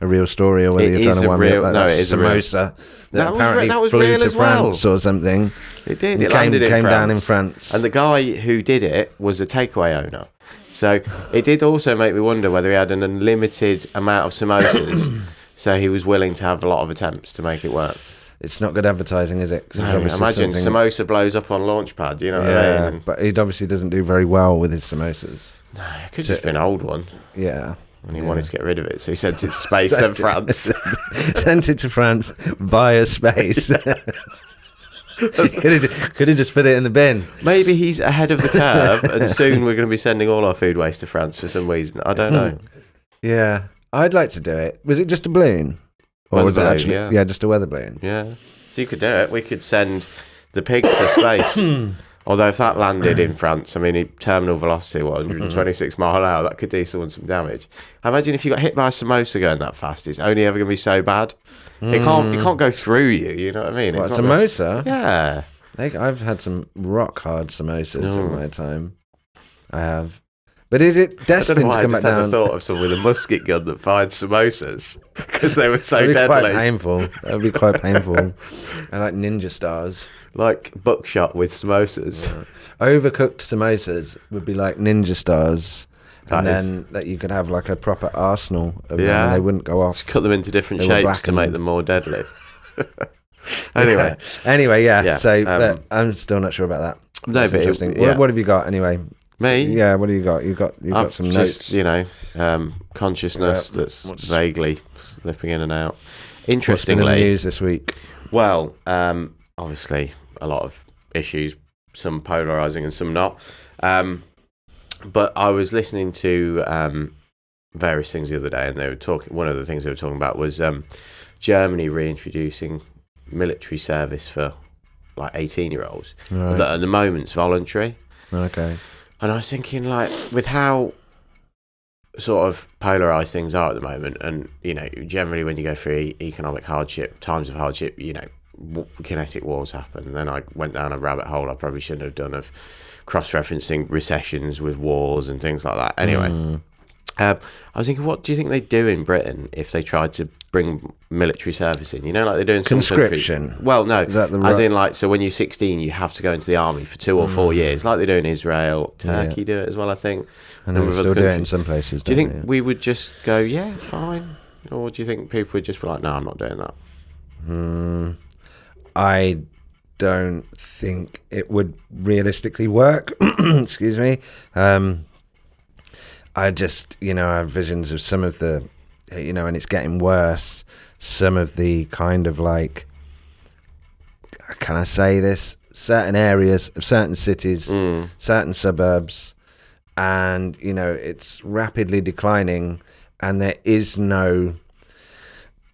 S1: a real story or whether
S2: It
S1: you're
S2: is
S1: trying to
S2: a
S1: wind me
S2: real-
S1: up like
S2: no,
S1: that
S2: it is a real-
S1: samosa
S2: That was
S1: apparently
S2: that was
S1: flew
S2: real
S1: to
S2: as well.
S1: France or something.
S2: It did.
S1: And
S2: It landed in
S1: came
S2: France.
S1: down in France.
S2: And the guy who did it was a takeaway owner. So it did also make me wonder whether he had an unlimited amount of samosas. So he was willing to have a lot of attempts to make it work.
S1: It's not good advertising, is it? 'Cause it's
S2: No,
S1: obviously
S2: imagine
S1: something-
S2: samosa blows up on Launchpad, you know what I
S1: Yeah,
S2: mean?
S1: but he obviously doesn't do very well with his samosas.
S2: It could just be an old one.
S1: Yeah.
S2: And he wanted to get rid of it, so he sent it to space, then France.
S1: Sent it to France via space. Could have just put it in the bin.
S2: Maybe he's ahead of the curve, and soon we're going to be sending all our food waste to France for some reason. I don't know.
S1: Yeah, I'd like to do it. Was it just a balloon, or
S2: Weather
S1: was it
S2: balloon,
S1: actually?
S2: yeah.
S1: Just a weather balloon.
S2: Yeah. So you could do it. We could send the pig to space. Although if that landed in France, I mean, terminal velocity, 126 mile an hour, that could do someone some damage. I imagine if you got hit by a samosa going that fast, it's only ever going to be so bad. It can't go through you. You know what I mean?
S1: What,
S2: It's not
S1: samosa?
S2: yeah.
S1: I've had some rock hard samosas in my time. I have. But is it
S2: I don't
S1: destined
S2: know why
S1: to
S2: I
S1: come
S2: just
S1: back
S2: had
S1: down?
S2: the thought of someone with a musket gun that fired samosas because they were so
S1: That'd be quite
S2: deadly.
S1: painful. That would be quite painful. I like ninja stars.
S2: Like buckshot with samosas.
S1: Overcooked samosas would be like ninja stars.
S2: That
S1: And
S2: is-
S1: then that you could have like a proper arsenal of them
S2: Yeah.
S1: and they wouldn't go off.
S2: Cut them into different
S1: They were
S2: shapes
S1: black
S2: to make
S1: and-
S2: them more deadly. Anyway.
S1: Anyway, yeah.
S2: Yeah,
S1: So but I'm still not sure about that.
S2: No,
S1: That's
S2: but
S1: interesting.
S2: yeah.
S1: What have you got anyway?
S2: Me?
S1: Yeah, what do you got? You've got
S2: I've
S1: some
S2: just,
S1: notes.
S2: consciousness that's
S1: what's-
S2: vaguely slipping in and out.
S1: What's been in the
S2: Interestingly,
S1: news this week?
S2: well, obviously a lot of issues, some polarising and some not. But I was listening to various things the other day, and they were talking. One of the things they were talking about was Germany reintroducing military service for like 18-year-olds
S1: Right.
S2: that at the moment's voluntary.
S1: Okay.
S2: And I was thinking, like, with how sort of polarised things are at the moment, and, generally when you go through economic hardship, times of hardship, kinetic wars happen. And then I went down a rabbit hole I probably shouldn't have done of cross-referencing recessions with wars and things like that. Anyway, I was thinking, what do you think they'd do in Britain if they tried to bring military service in? Like they do in some
S1: Conscription?
S2: countries. Well, no.
S1: Is that the
S2: as
S1: ru-
S2: in, like, so when you're 16, you have to go into the army for 2 or 4 years, like they do in Israel. Turkey do it as well, I think.
S1: I know
S2: Number
S1: they
S2: of
S1: still
S2: other
S1: do it in
S2: countries.
S1: some places.
S2: Do you
S1: don't
S2: think
S1: they?
S2: we would just go, yeah, fine? Or do you think people would just be like, no, I'm not doing that?
S1: I don't think it would realistically work. Excuse me. I just, I have visions of some of the, and it's getting worse. Some of the kind of like, can I say this? Certain areas of certain cities, certain suburbs, and, it's rapidly declining and there is no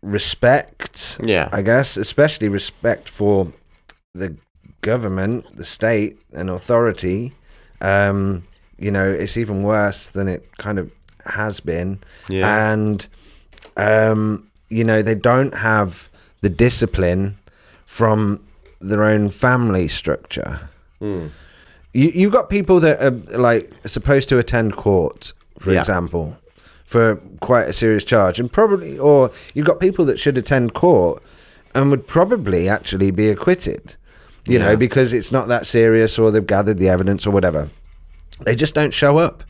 S1: respect,
S2: Yeah.
S1: I guess, especially respect for the government, the state and authority. It's even worse than it kind of has been.
S2: Yeah.
S1: And, they don't have the discipline from their own family structure. You've got people that are like supposed to attend court, for
S2: Yeah.
S1: example, for quite a serious charge, and probably, or you've got people that should attend court and would probably actually be acquitted, because it's not that serious, or they've gathered the evidence or whatever. They just don't show up.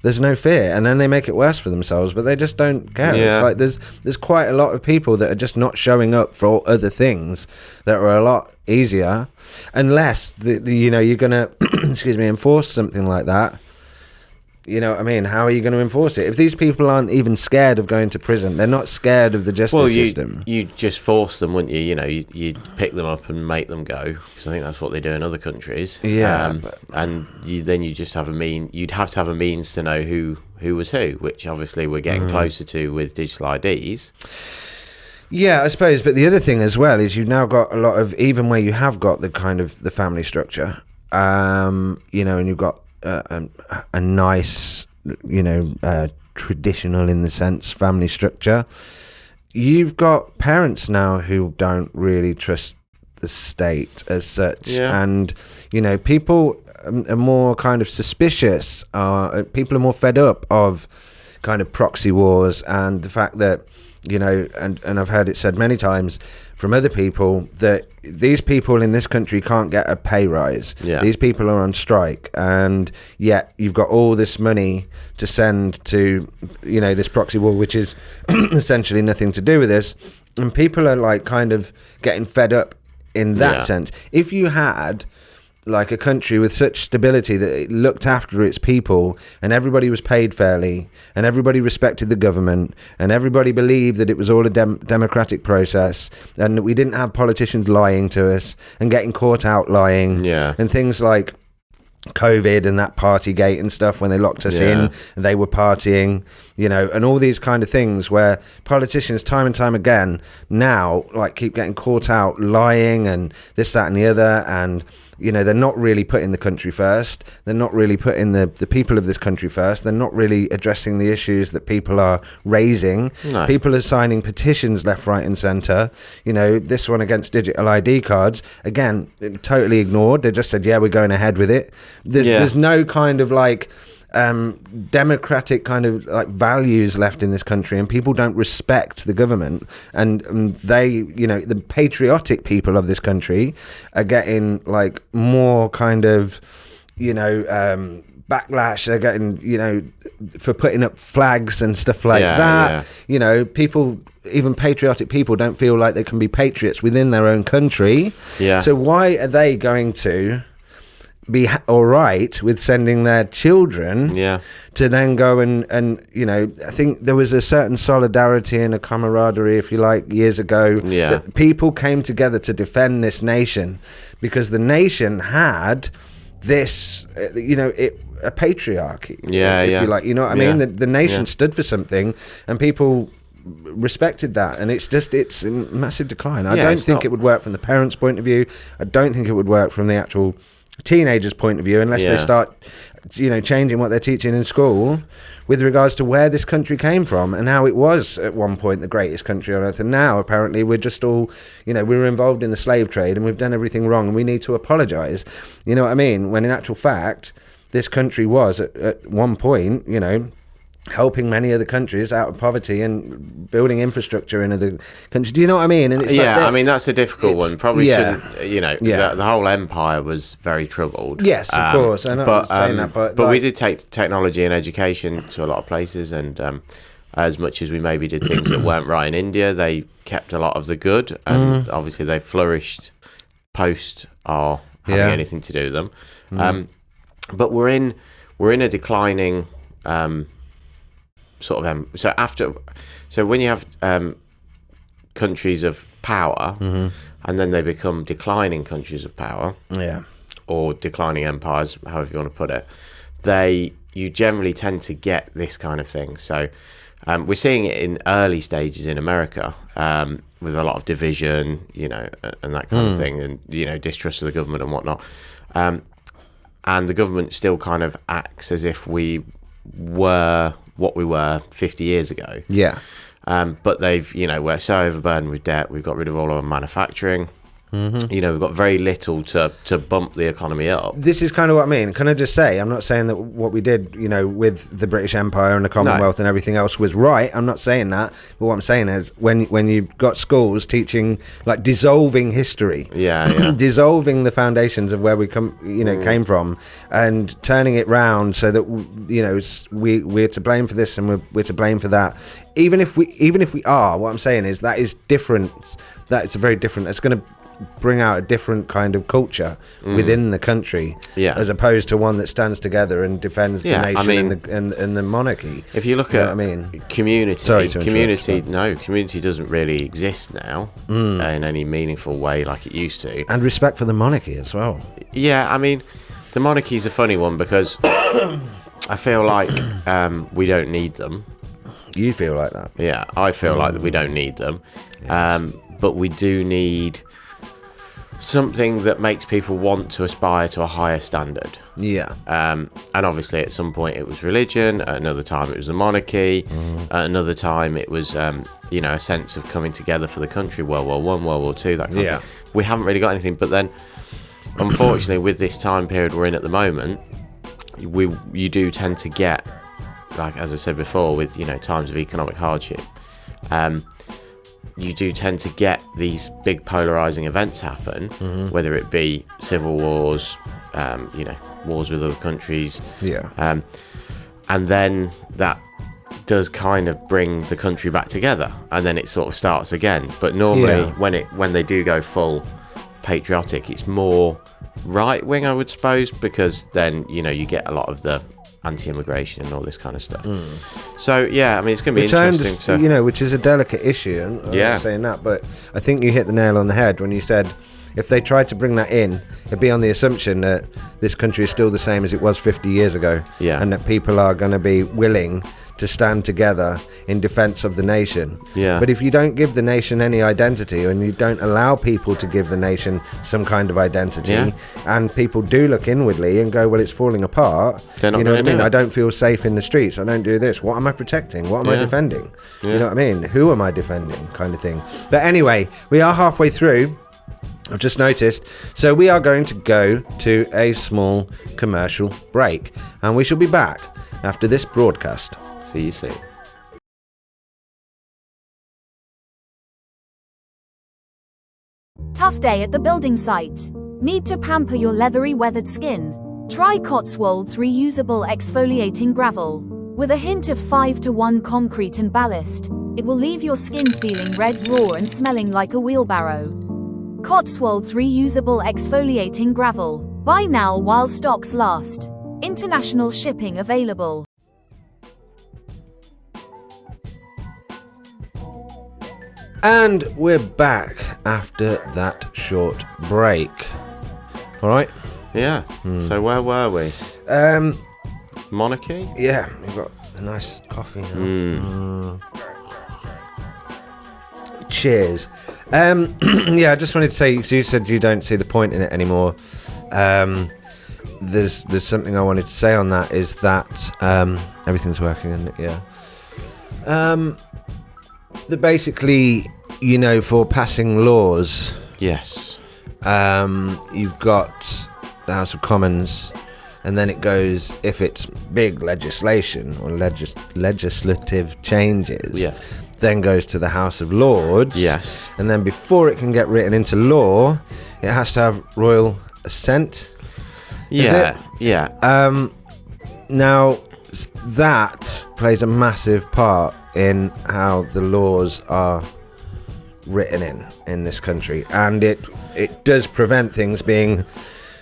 S1: There's no fear, and then they make it worse for themselves, but they just don't care.
S2: Yeah.
S1: It's like there's quite a lot of people that are just not showing up for other things that are a lot easier, unless you're gonna enforce something like that. You know what I mean? How are you going to enforce it? If these people aren't even scared of going to prison, they're not scared of the justice system.
S2: You just force them, wouldn't you? You'd pick them up and make them go, because I think that's what they do in other countries.
S1: Yeah,
S2: and then you just have you'd have to have a means to know who was who, which obviously we're getting closer to with digital IDs.
S1: Yeah, I suppose. But the other thing as well is you've now got a lot of, even where you have got the kind of the family structure, and you've got a nice, traditional in the sense family structure. You've got parents now who don't really trust the state as such, and people are more kind of suspicious. People are more fed up of kind of proxy wars and the fact that and I've heard it said many times from other people that these people in this country can't get a pay rise.
S2: Yeah.
S1: These people are on strike, and yet you've got all this money to send to, this proxy war, which is essentially nothing to do with this. And people are like kind of getting fed up in that sense. If you had like a country with such stability that it looked after its people and everybody was paid fairly and everybody respected the government and everybody believed that it was all a democratic process and that we didn't have politicians lying to us and getting caught out lying and things like COVID and that Partygate and stuff, when they locked us in and they were partying, and all these kind of things where politicians time and time again now like keep getting caught out lying and this, that and the other, and they're not really putting the country first. They're not really putting the people of this country first. They're not really addressing the issues that people are raising.
S2: No.
S1: People are signing petitions left, right and centre. This one against digital ID cards, again, totally ignored. They just said, yeah, we're going ahead with it. There's no kind of like democratic kind of like values left in this country, and people don't respect the government, and they, you know, the patriotic people of this country are getting like more kind of, you know, backlash. They're getting, you know, for putting up flags and stuff like that. You know, people, even patriotic people, don't feel like they can be patriots within their own country. So why are they going to be all right with sending their children to then go and you know, I think there was a certain solidarity and a camaraderie, if you like, years ago, that people came together to defend this nation, because the nation had this, you know, a patriarchy, if you like, you know what I mean? The nation stood for something, and people respected that, and it's in massive decline. I don't think it would work from the parents' point of view. I don't think it would work from the actual teenagers' point of view, unless they start, you know, changing what they're teaching in school with regards to where this country came from and how it was at one point the greatest country on earth, and now apparently we're just all, you know, we were involved in the slave trade and we've done everything wrong and we need to apologize, you know what I mean, when in actual fact this country was at one point, you know, helping many other countries out of poverty and building infrastructure in other countries. Do you know what I mean? And it's
S2: I mean, that's a difficult one. Probably shouldn't, you know, the whole empire was very troubled.
S1: Yes, of course. I know I'm saying that, but
S2: we did take technology and education to a lot of places, and as much as we maybe did things that weren't right in India, they kept a lot of the good, and obviously they flourished post our having anything to do with them. But we're in a declining sort of so when you have countries of power, and then they become declining countries of power, or declining empires, however you want to put it, you generally tend to get this kind of thing. So we're seeing it in early stages in America, with a lot of division, you know, and that kind of thing, and, you know, distrust of the government and whatnot, and the government still kind of acts as if we were what we were 50 years ago. But they've, you know, we're so overburdened with debt, we've got rid of all our manufacturing. You know, we've got very little to bump the economy up.
S1: This is kind of what I mean. Can I just say, I'm not saying that what we did, you know, with the British Empire and the Commonwealth and everything else was right. I'm not saying that. But what I'm saying is when you've got schools teaching, like, dissolving history, dissolving the foundations of where we came from, and turning it round so that, you know, we're to blame for this and we're to blame for that. Even if we are, what I'm saying is that is different. That's a very different. It's going to bring out a different kind of culture within the country, as opposed to one that stands together and defends the nation, I mean, and the monarchy.
S2: If you look at community doesn't really exist now in any meaningful way like it used to.
S1: And respect for the monarchy as well.
S2: I mean, the monarchy is a funny one because I feel like we don't need them.
S1: You feel like that?
S2: Yeah, I feel like that we don't need them, but we do need something that makes people want to aspire to a higher standard. And obviously at some point it was religion, at another time it was the monarchy, at another time it was you know, a sense of coming together for the country, World War I, World War II, that kind of thing. We haven't really got anything, but then unfortunately with this time period we're in at the moment, you do tend to get, like as I said before, with, you know, times of economic hardship, you do tend to get these big polarizing events happen, whether it be civil wars, you know, wars with other countries, and then that does kind of bring the country back together, and then it sort of starts again. But normally when they do go full patriotic, it's more right wing, I would suppose, because then, you know, you get a lot of the anti-immigration and all this kind of stuff. So I mean, it's going to be interesting.
S1: You know, which is a delicate issue. And I'm not saying that, but I think you hit the nail on the head when you said if they tried to bring that in, it'd be on the assumption that this country is still the same as it was 50 years ago, and that people are going to be willing to stand together in defense of the nation. But if you don't give the nation any identity, and you don't allow people to give the nation some kind of identity, and people do look inwardly and go, well, it's falling apart, you know what I mean? I don't feel safe in the streets, I don't do this, what am I protecting, what am I defending? You know what I mean? Who am I defending, kind of thing. But anyway, we are halfway through, I've just noticed, so we are going to go to a small commercial break, and we shall be back after this broadcast.
S2: See you soon.
S4: Tough day at the building site. Need to pamper your leathery weathered skin? Try Cotswolds reusable exfoliating gravel. With a hint of 5-to-1 concrete and ballast, it will leave your skin feeling red raw and smelling like a wheelbarrow. Cotswolds reusable exfoliating gravel. Buy now while stocks last. International shipping available.
S1: And we're back after that short break. All right.
S2: Yeah. So where were we? Monarchy?
S1: Yeah, we've got a nice coffee now. Cheers. Yeah, I just wanted to say, because you said you don't see the point in it anymore. There's something I wanted to say on that, is that everything's working, isn't it? Yeah. That basically, you know, for passing laws,
S2: Yes.
S1: you've got the House of Commons, and then it goes, if it's big legislation or legislative changes,
S2: Yeah.
S1: then goes to the House of Lords.
S2: Yes.
S1: And then before it can get written into law, it has to have royal assent.
S2: Yeah. Yeah.
S1: Now, that plays a massive part in how the laws are written in this country, and it does prevent things being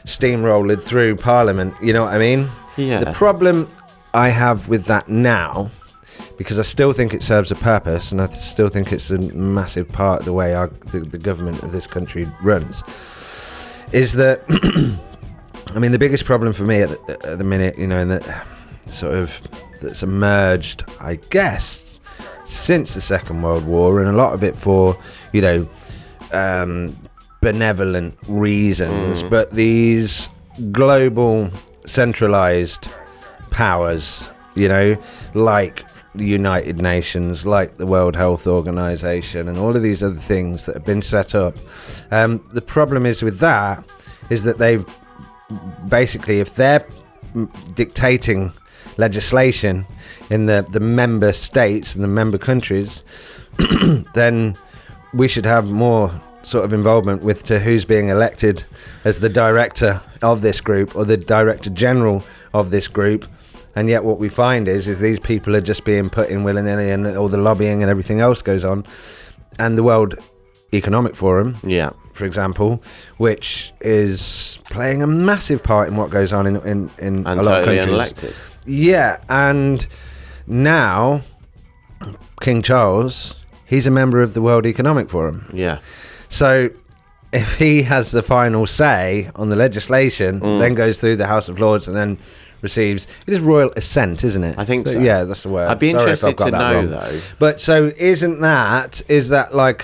S1: steamrolled through Parliament, you know what I mean?
S2: Yeah.
S1: The problem I have with that now, because I still think it serves a purpose, and I still think it's a massive part of the way the government of this country runs, is that I mean, the biggest problem for me at the minute, you know, and that sort of that's emerged, I guess, since the Second World War, and a lot of it for, you know, benevolent reasons, but these global centralized powers, you know, like the United Nations, like the World Health Organization, and all of these other things that have been set up. The problem is with that is that they've basically, if they're dictating legislation in the member states and the member countries, then we should have more sort of involvement with to who's being elected as the director of this group or the director general of this group. And yet what we find is these people are just being put in willy-nilly, and all the lobbying and everything else goes on. And the World Economic Forum,
S2: Yeah.
S1: for example, which is playing a massive part in what goes on in
S2: And
S1: a lot
S2: totally
S1: of countries.
S2: unelected.
S1: Yeah, and now King Charles, he's a member of the World Economic Forum.
S2: Yeah.
S1: So if he has the final say on the legislation, then goes through the House of Lords and then receives, it is royal assent, isn't it?
S2: I think so.
S1: Yeah, that's the word.
S2: I'd be
S1: Sorry if I've
S2: interested
S1: got
S2: to
S1: that
S2: know,
S1: wrong.
S2: though.
S1: But so is that like,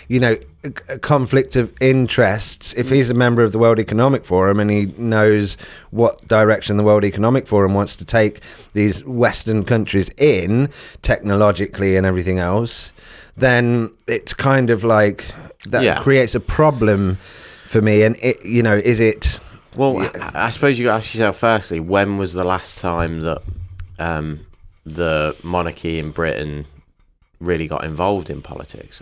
S1: you know, a conflict of interests? If he's a member of the World Economic Forum and he knows what direction the World Economic Forum wants to take these Western countries in, technologically and everything else, then it's kind of like that creates a problem for me. And it, you know, is it?
S2: Well, I suppose you got to ask yourself firstly, when was the last time that the monarchy in Britain really got involved in politics?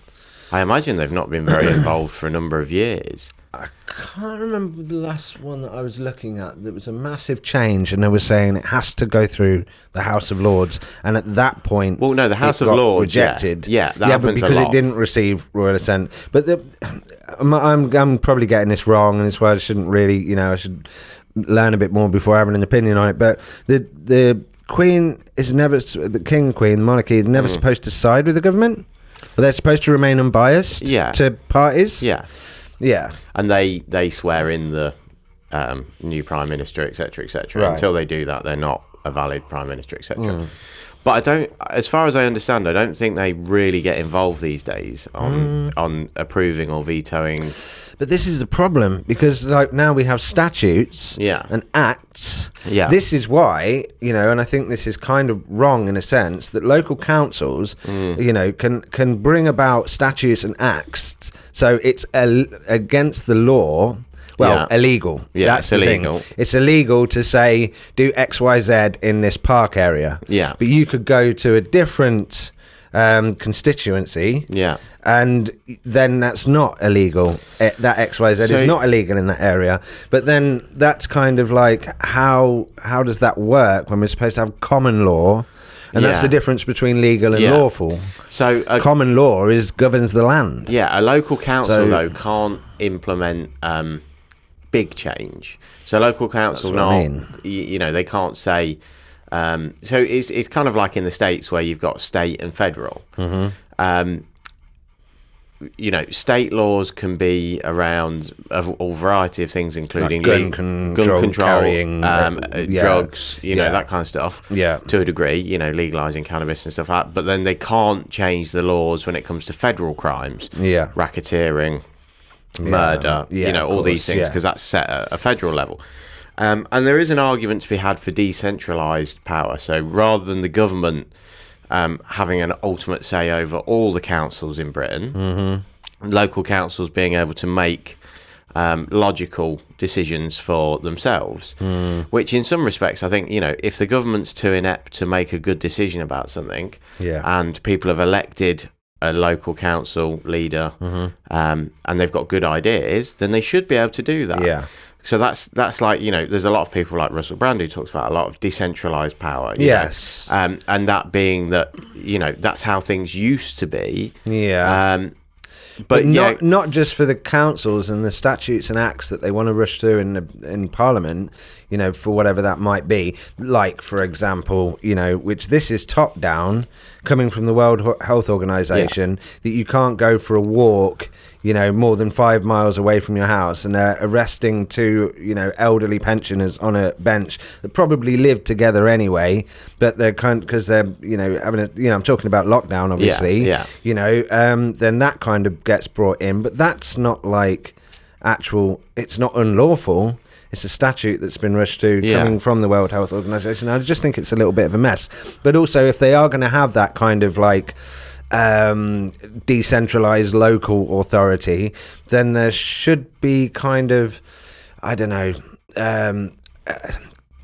S2: I imagine they've not been very involved for a number of years.
S1: I can't remember the last one that I was looking at. There was a massive change, and they were saying it has to go through the House of Lords. And at that point,
S2: Well, no, the House
S1: it
S2: of
S1: got
S2: Lords,
S1: rejected.
S2: yeah, that
S1: but
S2: happens a
S1: because
S2: lot.
S1: it didn't receive royal assent. But I'm probably getting this wrong, and it's why I shouldn't really, you know, I should learn a bit more before having an opinion on it. But the Queen is never, the King, Queen, the monarchy is never supposed to side with the government. But they're supposed to remain unbiased to parties.
S2: Yeah.
S1: Yeah.
S2: And they swear in the new prime minister, etc., etc.
S1: Right.
S2: Until they do that, they're not a valid prime minister, etc. But I don't, as far as I understand, I don't think they really get involved these days on approving or vetoing.
S1: But this is the problem, because like now we have statutes and acts.
S2: Yeah.
S1: This is why, you know, and I think this is kind of wrong in a sense, that local councils, you know, can bring about statutes and acts. So it's against the law Well, illegal.
S2: Yeah,
S1: that's
S2: it's
S1: the
S2: illegal.
S1: thing. It's illegal to say do X, Y, Z in this park area.
S2: Yeah.
S1: But you could go to a different constituency.
S2: Yeah.
S1: And then that's not illegal. That XYZ is not illegal in that area. But then that's kind of like how does that work when we're supposed to have common law? And that's the difference between legal and lawful.
S2: So
S1: common law governs the land.
S2: Yeah, a local council though can't implement big change. So local council they can't say. So it's kind of like in the States where you've got state and federal. Mm-hmm. State laws can be around a variety of things, including
S1: like gun control, carrying,
S2: drugs, that kind of stuff. Yeah, to a degree, legalizing cannabis and stuff like that. But then they can't change the laws when it comes to federal crimes. Yeah, racketeering, murder, all these things, because that's set at a federal level. And there is an argument to be had for decentralized power. So rather than the government having an ultimate say over all the councils in Britain, local councils being able to make logical decisions for themselves, which in some respects, I think, if the government's too inept to make a good decision about something, and people have elected a local council leader, and they've got good ideas, then they should be able to do that. Yeah. So that's like, there's a lot of people like Russell Brand who talks about a lot of decentralized power. Yes. And that being that, that's how things used to be. Yeah. But not just for the councils and the statutes and acts that they want to rush through in Parliament, for whatever that might be. Like, for example, which this is top down, coming from the World Health Organization, that you can't go for a walk, more than 5 miles away from your house, and they're arresting two, elderly pensioners on a bench that probably live together anyway, but they're because they're, having a, I'm talking about lockdown, obviously, then that kind of gets brought in, but that's not like it's not unlawful. It's a statute that's been rushed through coming from the World Health Organization. I just think it's a little bit of a mess. But also, if they are going to have that kind of like decentralized local authority, then there should be kind of, I don't know,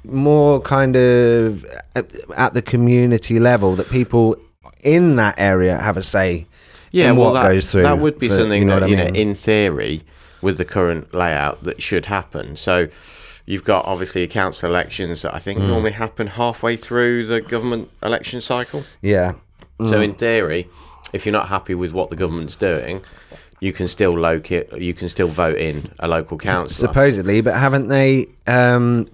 S2: more kind of at the community level, that people in that area have a say in what goes through. That would be something that, in theory, with the current layout, that should happen. So you've got obviously council elections that I think normally happen halfway through the government election cycle. Yeah. So in theory, if you're not happy with what the government's doing, you can still vote in a local council.
S1: Supposedly, but haven't they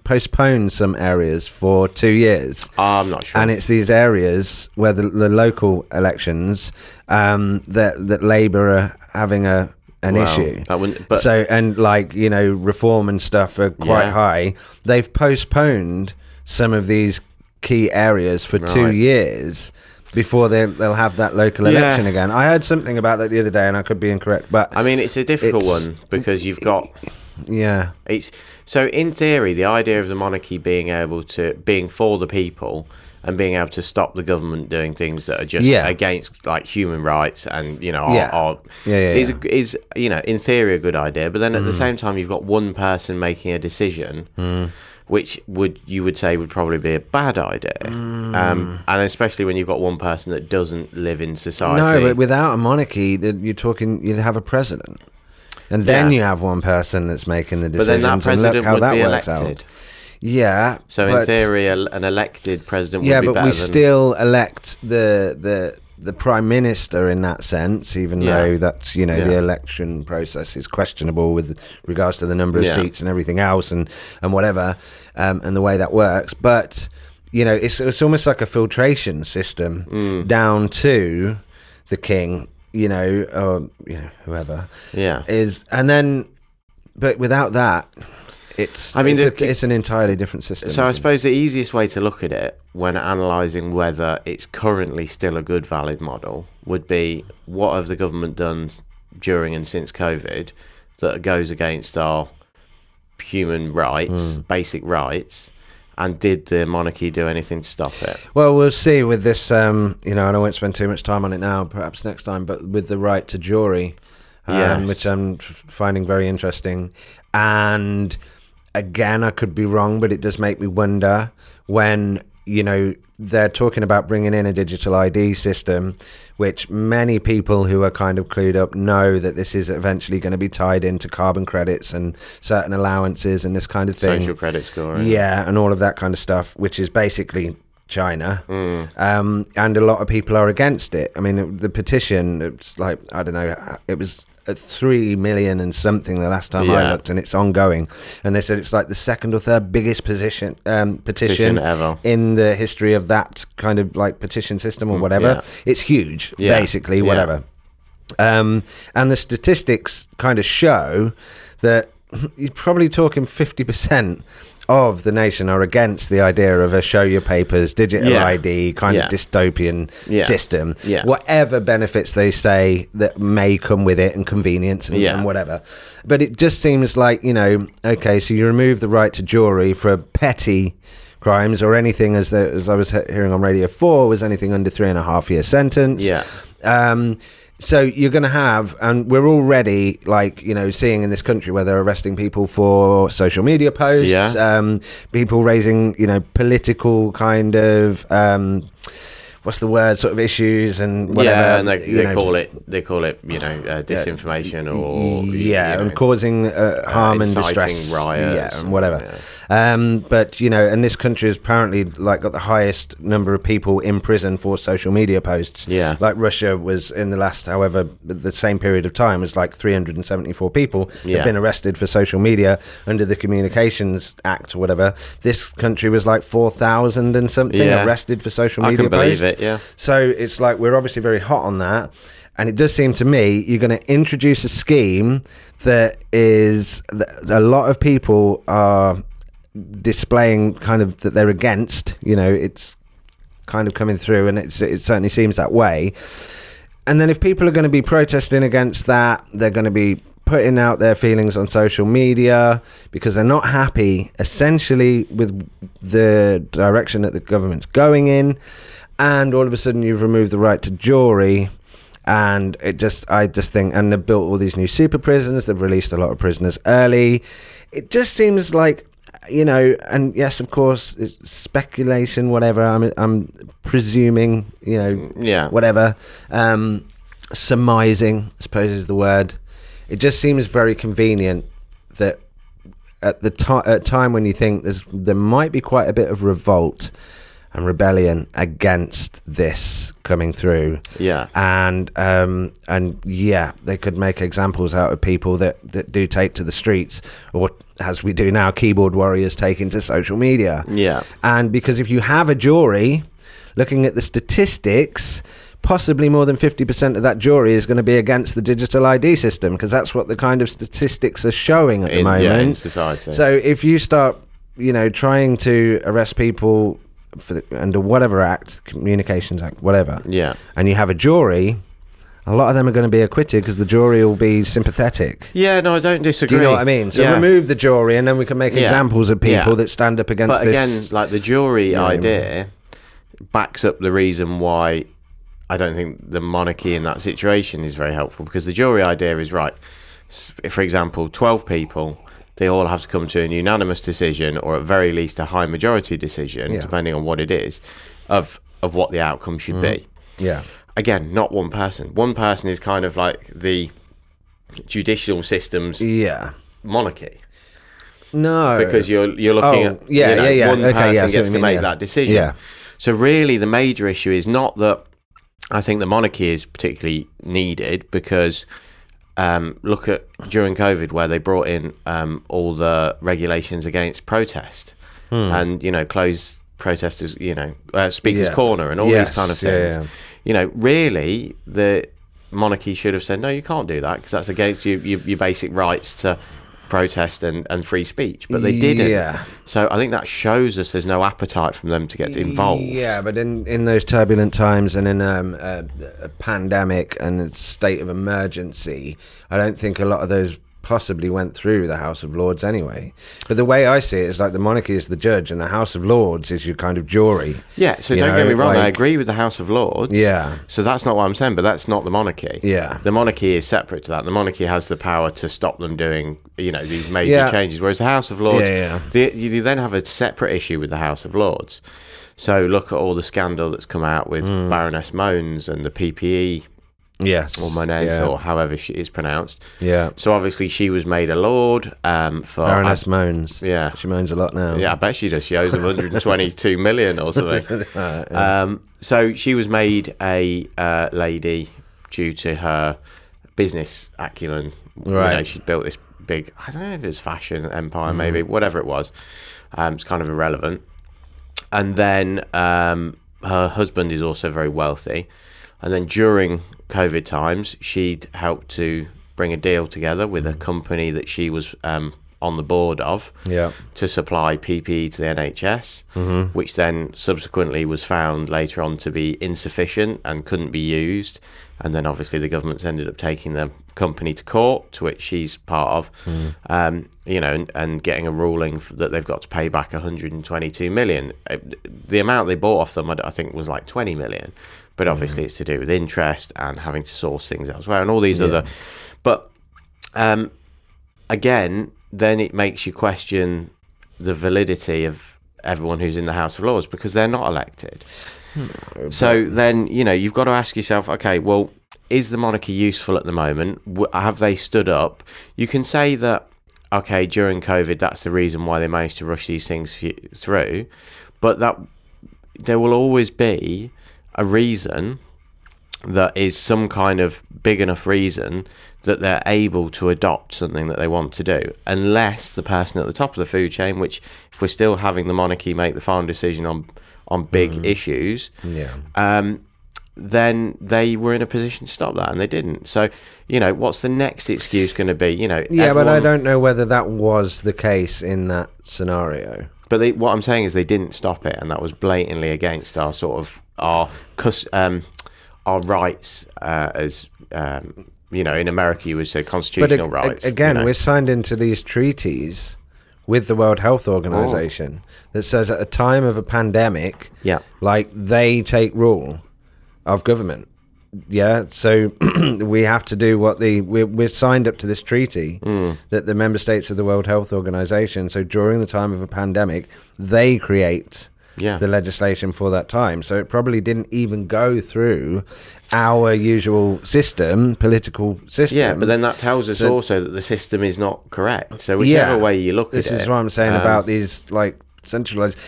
S1: postponed some areas for 2 years?
S2: I'm not sure.
S1: And it's these areas where the local elections that Labour are having an issue. That wouldn't, but so, and like, reform and stuff are quite high. They've postponed some of these key areas for 2 years before they'll have that local election again. I heard something about that the other day, and I could be incorrect, but
S2: I mean, it's a difficult one because you've got it's so in theory, the idea of the monarchy being for the people and being able to stop the government doing things that are just against like human rights and is in theory a good idea, but then at the same time you've got one person making a decision which you would say would probably be a bad idea, and especially when you've got one person that doesn't live in society.
S1: No, but without a monarchy, you'd have a president, and then you have one person that's making the decisions.
S2: But then that president would be elected.
S1: Yeah.
S2: So in theory, an elected president would be better. Yeah, but we
S1: still elect the prime minister in that sense, even though that's the election process is questionable with regards to the number of seats and everything else and whatever, and the way that works. But it's almost like a filtration system down to the king, or whoever is, and then, but without that, it's an entirely different system.
S2: So I suppose the easiest way to look at it when analysing whether it's currently still a good, valid model would be, what have the government done during and since COVID that goes against our human rights, basic rights, and did the monarchy do anything to stop it?
S1: Well, we'll see with this, and I won't spend too much time on it now, perhaps next time, but with the right to jury,
S2: Yes.
S1: which I'm finding very interesting. And again, I could be wrong, but it does make me wonder when, they're talking about bringing in a digital ID system, which many people who are kind of clued up know that this is eventually going to be tied into carbon credits and certain allowances and this kind of thing.
S2: Social credit score.
S1: Yeah, and all of that kind of stuff, which is basically China. And a lot of people are against it. I mean, the petition, it's like, I don't know, it was at 3 million and something the last time I looked, and it's ongoing. And they said it's like the second or third biggest petition
S2: ever
S1: in the history of that kind of like petition system or whatever.
S2: Yeah.
S1: It's huge, basically, whatever. And the statistics kind of show that you're probably talking 50% of the nation are against the idea of a show your papers, digital ID kind of dystopian system. Whatever benefits they say that may come with it and convenience and whatever. But it just seems like, okay, so you remove the right to jury for petty crimes or anything, as I was hearing on Radio 4, was anything under 3.5-year sentence. So you're going to have, and we're already seeing in this country where they're arresting people for social media posts, people raising, political kind of, what's the word, sort of issues and whatever.
S2: Yeah, and they call it disinformation or
S1: and causing harm and distress,
S2: riots,
S1: and whatever. But and this country has apparently got the highest number of people in prison for social media posts.
S2: Yeah,
S1: like Russia was in the last, however, the same period of time was like 374 people have been arrested for social media under the Communications Act or whatever. This country was like 4,000 and something arrested for social media
S2: I can
S1: posts.
S2: believe it. Yeah.
S1: So it's like we're obviously very hot on that. And it does seem to me you're going to introduce a scheme that is a lot of people are displaying kind of that they're against. It's kind of coming through, and it certainly seems that way. And then if people are going to be protesting against that, they're going to be putting out their feelings on social media because they're not happy essentially with the direction that the government's going in. And all of a sudden you've removed the right to jury, and I just think, and they've built all these new super prisons, they've released a lot of prisoners early. It just seems like, and yes, of course, it's speculation, whatever, I'm presuming, whatever, surmising, I suppose is the word. It just seems very convenient that at the time when you think there might be quite a bit of revolt and rebellion against this coming through, and they could make examples out of people that do take to the streets, or as we do now, keyboard warriors taking to social media. And because if you have a jury, looking at the statistics, possibly more than 50% of that jury is going to be against the digital ID system, because that's what the kind of statistics are showing at the moment
S2: in society.
S1: So if you start trying to arrest people under whatever act, Communications Act, whatever, and you have a jury, a lot of them are going to be acquitted because the jury will be sympathetic.
S2: Yeah, no, I don't disagree.
S1: Do you know what I mean? So remove the jury, and then we can make examples of people that stand up against this.
S2: But again, like the jury idea backs up the reason why I don't think the monarchy in that situation is very helpful, because the jury idea is right. For example, 12 people, they all have to come to an unanimous decision, or at very least a high majority decision, depending on what it is, of what the outcome should be.
S1: Yeah.
S2: Again, not one person. One person is kind of like the judicial system's monarchy.
S1: No.
S2: Because you're looking at one person gets to make that decision.
S1: Yeah.
S2: So really the major issue is not that I think the monarchy is particularly needed, because look at during COVID where they brought in all the regulations against protest and, closed protesters, speaker's corner and all these kind of things. Really the monarchy should have said, no, you can't do that because that's against your basic rights to protest and free speech, but they didn't. So I think that shows us there's no appetite from them to get involved.
S1: But in those turbulent times and in a pandemic and a state of emergency, I don't think a lot of those possibly went through the House of Lords anyway. But the way I see it is like the monarchy is the judge and the House of Lords is your kind of jury.
S2: Yeah, so don't get me wrong, I agree with the House of Lords.
S1: Yeah.
S2: So that's not what I'm saying, but that's not the monarchy.
S1: Yeah.
S2: The monarchy is separate to that. The monarchy has the power to stop them doing, these major changes, whereas the House of Lords, you then have a separate issue with the House of Lords. So look at all the scandal that's come out with Baroness Mons and the PPE.
S1: Yes.
S2: Or Moniz, or however she is pronounced.
S1: Yeah.
S2: So obviously she was made a lord for...
S1: Baroness moans.
S2: Yeah.
S1: She moans a lot now.
S2: Yeah, I bet she does. She owes them 122 million or something. So she was made a lady due to her business acumen.
S1: Right.
S2: She'd built this big, I don't know if it was fashion empire, maybe, whatever it was. It's kind of irrelevant. And then her husband is also very wealthy. And then during COVID times, she'd helped to bring a deal together with a company that she was on the board of to supply PPE to the NHS, which then subsequently was found later on to be insufficient and couldn't be used. And then obviously the government's ended up taking the company to court, to which she's part of, and getting a ruling that they've got to pay back 122 million. The amount they bought off them, I think, was like 20 million. But obviously it's to do with interest and having to source things elsewhere and all these other... But again, then it makes you question the validity of everyone who's in the House of Lords because they're not elected. So then, you've got to ask yourself, okay, well, is the monarchy useful at the moment? Have they stood up? You can say that, okay, during COVID, that's the reason why they managed to rush these things through. But that there will always be a reason that is some kind of big enough reason that they're able to adopt something that they want to do, unless the person at the top of the food chain, which if we're still having the monarchy make the final decision on big issues, then they were in a position to stop that, and they didn't. So, what's the next excuse going to be?
S1: But I don't know whether that was the case in that scenario.
S2: But what I'm saying is they didn't stop it, and that was blatantly against our sort of our rights as in America you would say constitutional rights.
S1: Again, we're signed into these treaties with the World Health Organization that says at a time of a pandemic, they take rule of government. Yeah, so we have to do what we're signed up to this treaty that the member states of the World Health Organization. So during the time of a pandemic, they create the legislation for that time. So it probably didn't even go through our usual political system.
S2: Yeah, but then that tells us also that the system is not correct. So whichever way you look at it.
S1: This is what I'm saying about these centralized.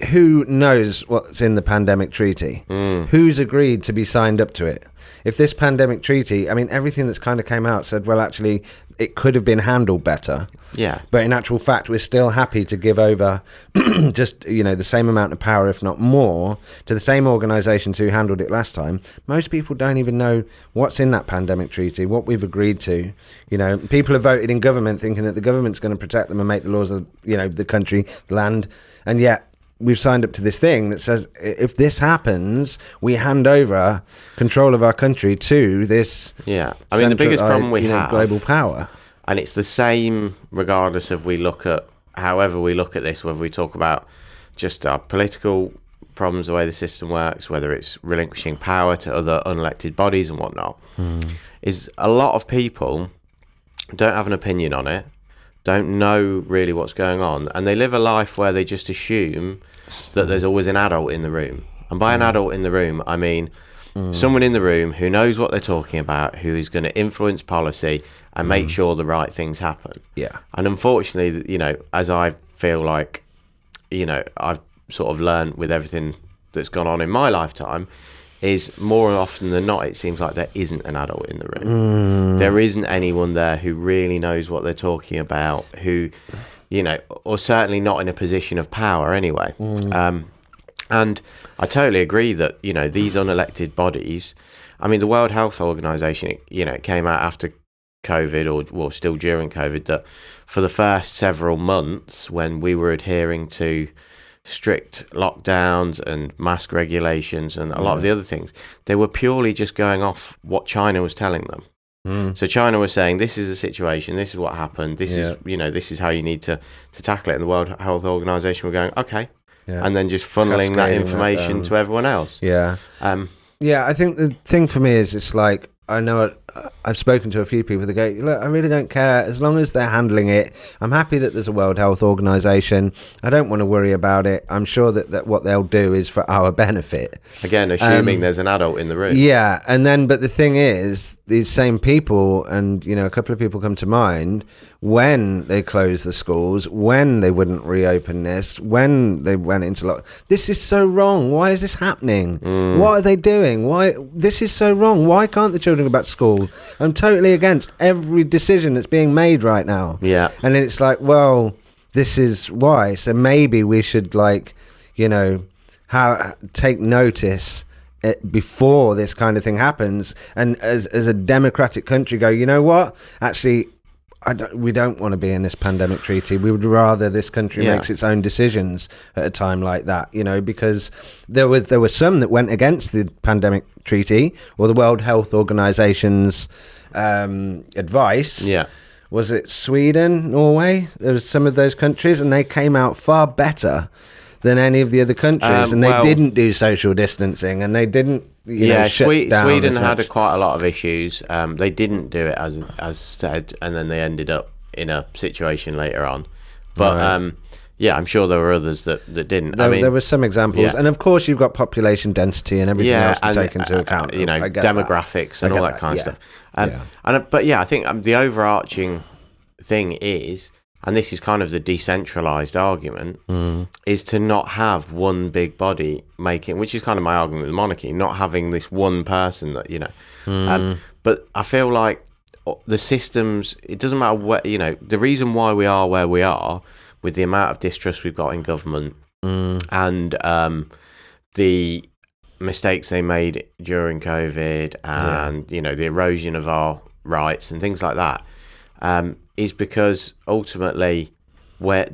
S1: Who knows what's in the pandemic treaty? Who's agreed to be signed up to it? If this pandemic treaty, everything that's kind of came out said, well, actually, it could have been handled better.
S2: Yeah.
S1: But in actual fact, we're still happy to give over just, the same amount of power, if not more, to the same organisations who handled it last time. Most people don't even know what's in that pandemic treaty, what we've agreed to. People have voted in government thinking that the government's going to protect them and make the laws of, the country, the land. And yet we've signed up to this thing that says if this happens, we hand over control of our country to this.
S2: Yeah, the biggest problem we have
S1: global power,
S2: and it's the same regardless of however we look at this, whether we talk about just our political problems, the way the system works, whether it's relinquishing power to other unelected bodies and whatnot, is a lot of people don't have an opinion on it, don't know really what's going on, and they live a life where they just assume that there's always an adult in the room. And by an adult in the room, I mean someone in the room who knows what they're talking about, who is going to influence policy and make sure the right things happen.
S1: Yeah.
S2: And unfortunately, as I feel like, I've sort of learned with everything that's gone on in my lifetime, is more often than not, it seems like there isn't an adult in the room. There isn't anyone there who really knows what they're talking about, who, or certainly not in a position of power anyway. And I totally agree that, these unelected bodies, the World Health Organization, it came out after COVID or still during COVID that for the first several months when we were adhering to strict lockdowns and mask regulations and a lot of the other things, they were purely just going off what China was telling them. So China was saying, this is the situation, this is what happened, this is, this is how you need to tackle it. And the World Health Organization were going, okay.
S1: Yeah.
S2: And then just funneling that information to everyone else.
S1: Yeah. I think the thing for me is, it's like, I know I've spoken to a few people that go, look, I really don't care as long as they're handling it. I'm happy that there's a World Health Organization. I don't want to worry about it. I'm sure that what they'll do is for our benefit.
S2: Again, assuming there's an adult in the room.
S1: Yeah, and then, but the thing is, these same people, and a couple of people come to mind, when they closed the schools, when they wouldn't reopen this, when they went into this is so wrong. Why is this happening? What are they doing? Why? This is so wrong. Why can't the children go back to school? I'm totally against every decision that's being made right now.
S2: Yeah.
S1: And then it's like, well, this is why. So maybe we should, take notice before this kind of thing happens, and as a democratic country go, you know what, actually we don't want to be in this pandemic treaty. We would rather this country makes its own decisions at a time like that, because there were some that went against the pandemic treaty or the World Health Organization's advice.
S2: Yeah.
S1: Was it Sweden, Norway? There was some of those countries, and they came out far better than any of the other countries, and they didn't do social distancing, and they didn't shut down.
S2: Sweden had quite a lot of issues. They didn't do it as said, and then they ended up in a situation later on. But I'm sure there were others that didn't.
S1: There were some examples, and of course you've got population density and everything else to take into account.
S2: Demographics and all that kind of stuff. I think the overarching thing is, and this is kind of the decentralized argument, is to not have one big body making, which is kind of my argument with the monarchy, not having this one person that, but I feel like the systems, it doesn't matter what, the reason why we are where we are with the amount of distrust we've got in government and the mistakes they made during COVID and, the erosion of our rights and things like that, is because ultimately where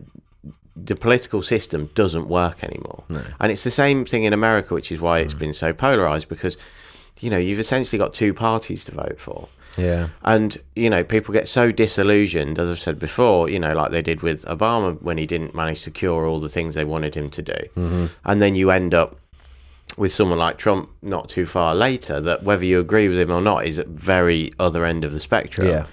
S2: the political system doesn't work anymore. No. And it's the same thing in America, which is why it's been so polarized, because you've essentially got two parties to vote for.
S1: Yeah.
S2: And people get so disillusioned, as I've said before, like they did with Obama when he didn't manage to cure all the things they wanted him to do. And then you end up with someone like Trump not too far later, that whether you agree with him or not is at very other end of the spectrum.
S1: Yeah.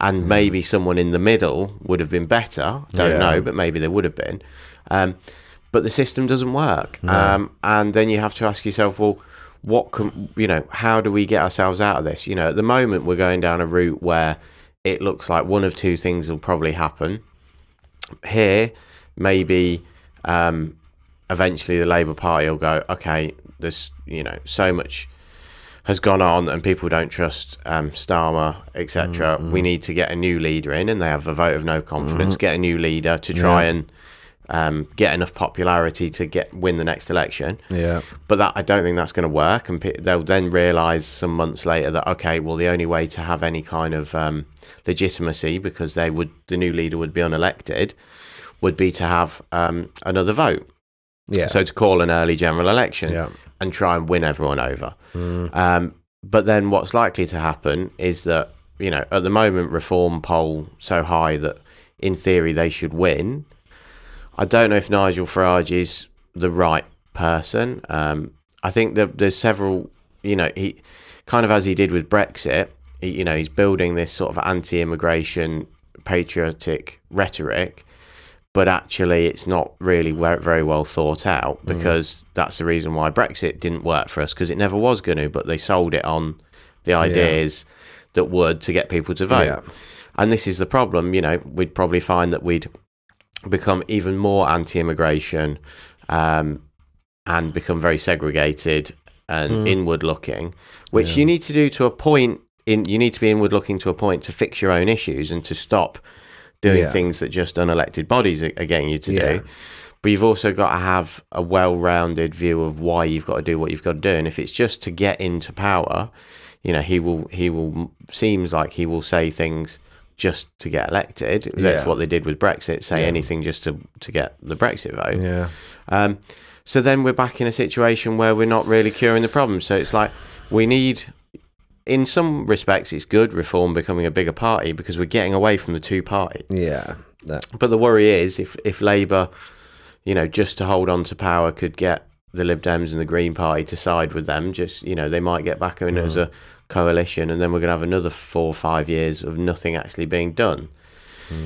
S2: And maybe someone in the middle would have been better. I don't know, but maybe there would have been. But the system doesn't work. No. And then you have to ask yourself, well, how do we get ourselves out of this? At the moment, we're going down a route where it looks like one of two things will probably happen. Here, maybe eventually the Labour Party will go, okay, there's, so much has gone on and people don't trust Starmer, etc. We need to get a new leader in, and they have a vote of no confidence, get a new leader to try and get enough popularity to win the next election. Yeah. But I don't think that's going to work, and they'll then realise some months later that, okay, well, the only way to have any kind of legitimacy, because the new leader would be unelected, would be to have another vote. Yeah. So to call an early general election and try and win everyone over. But then what's likely to happen is that, at the moment, Reform poll so high that in theory they should win. I don't know if Nigel Farage is the right person. I think that there's several, he kind of, as he did with Brexit, he's building this sort of anti-immigration, patriotic rhetoric, but actually it's not really very well thought out, because that's the reason why Brexit didn't work for us, because it never was going to, but they sold it on the ideas that would to get people to vote. Yeah. And this is the problem, we'd probably find that we'd become even more anti-immigration and become very segregated and inward looking, which you need to do to a point. You need to be inward looking to a point to fix your own issues and to stop doing things that just unelected bodies are getting you to do. But you've also got to have a well-rounded view of why you've got to do what you've got to do. And if it's just to get into power, seems like he will say things just to get elected. That's what they did with Brexit, say anything just to get the Brexit vote. So then we're back in a situation where we're not really curing the problem. So it's like we need in some respects, it's good, Reform becoming a bigger party, because we're getting away from the two-party.
S1: Yeah.
S2: But the worry is if Labour, just to hold on to power, could get the Lib Dems and the Green Party to side with them, they might get back in as a coalition, and then we're going to have another 4 or 5 years of nothing actually being done.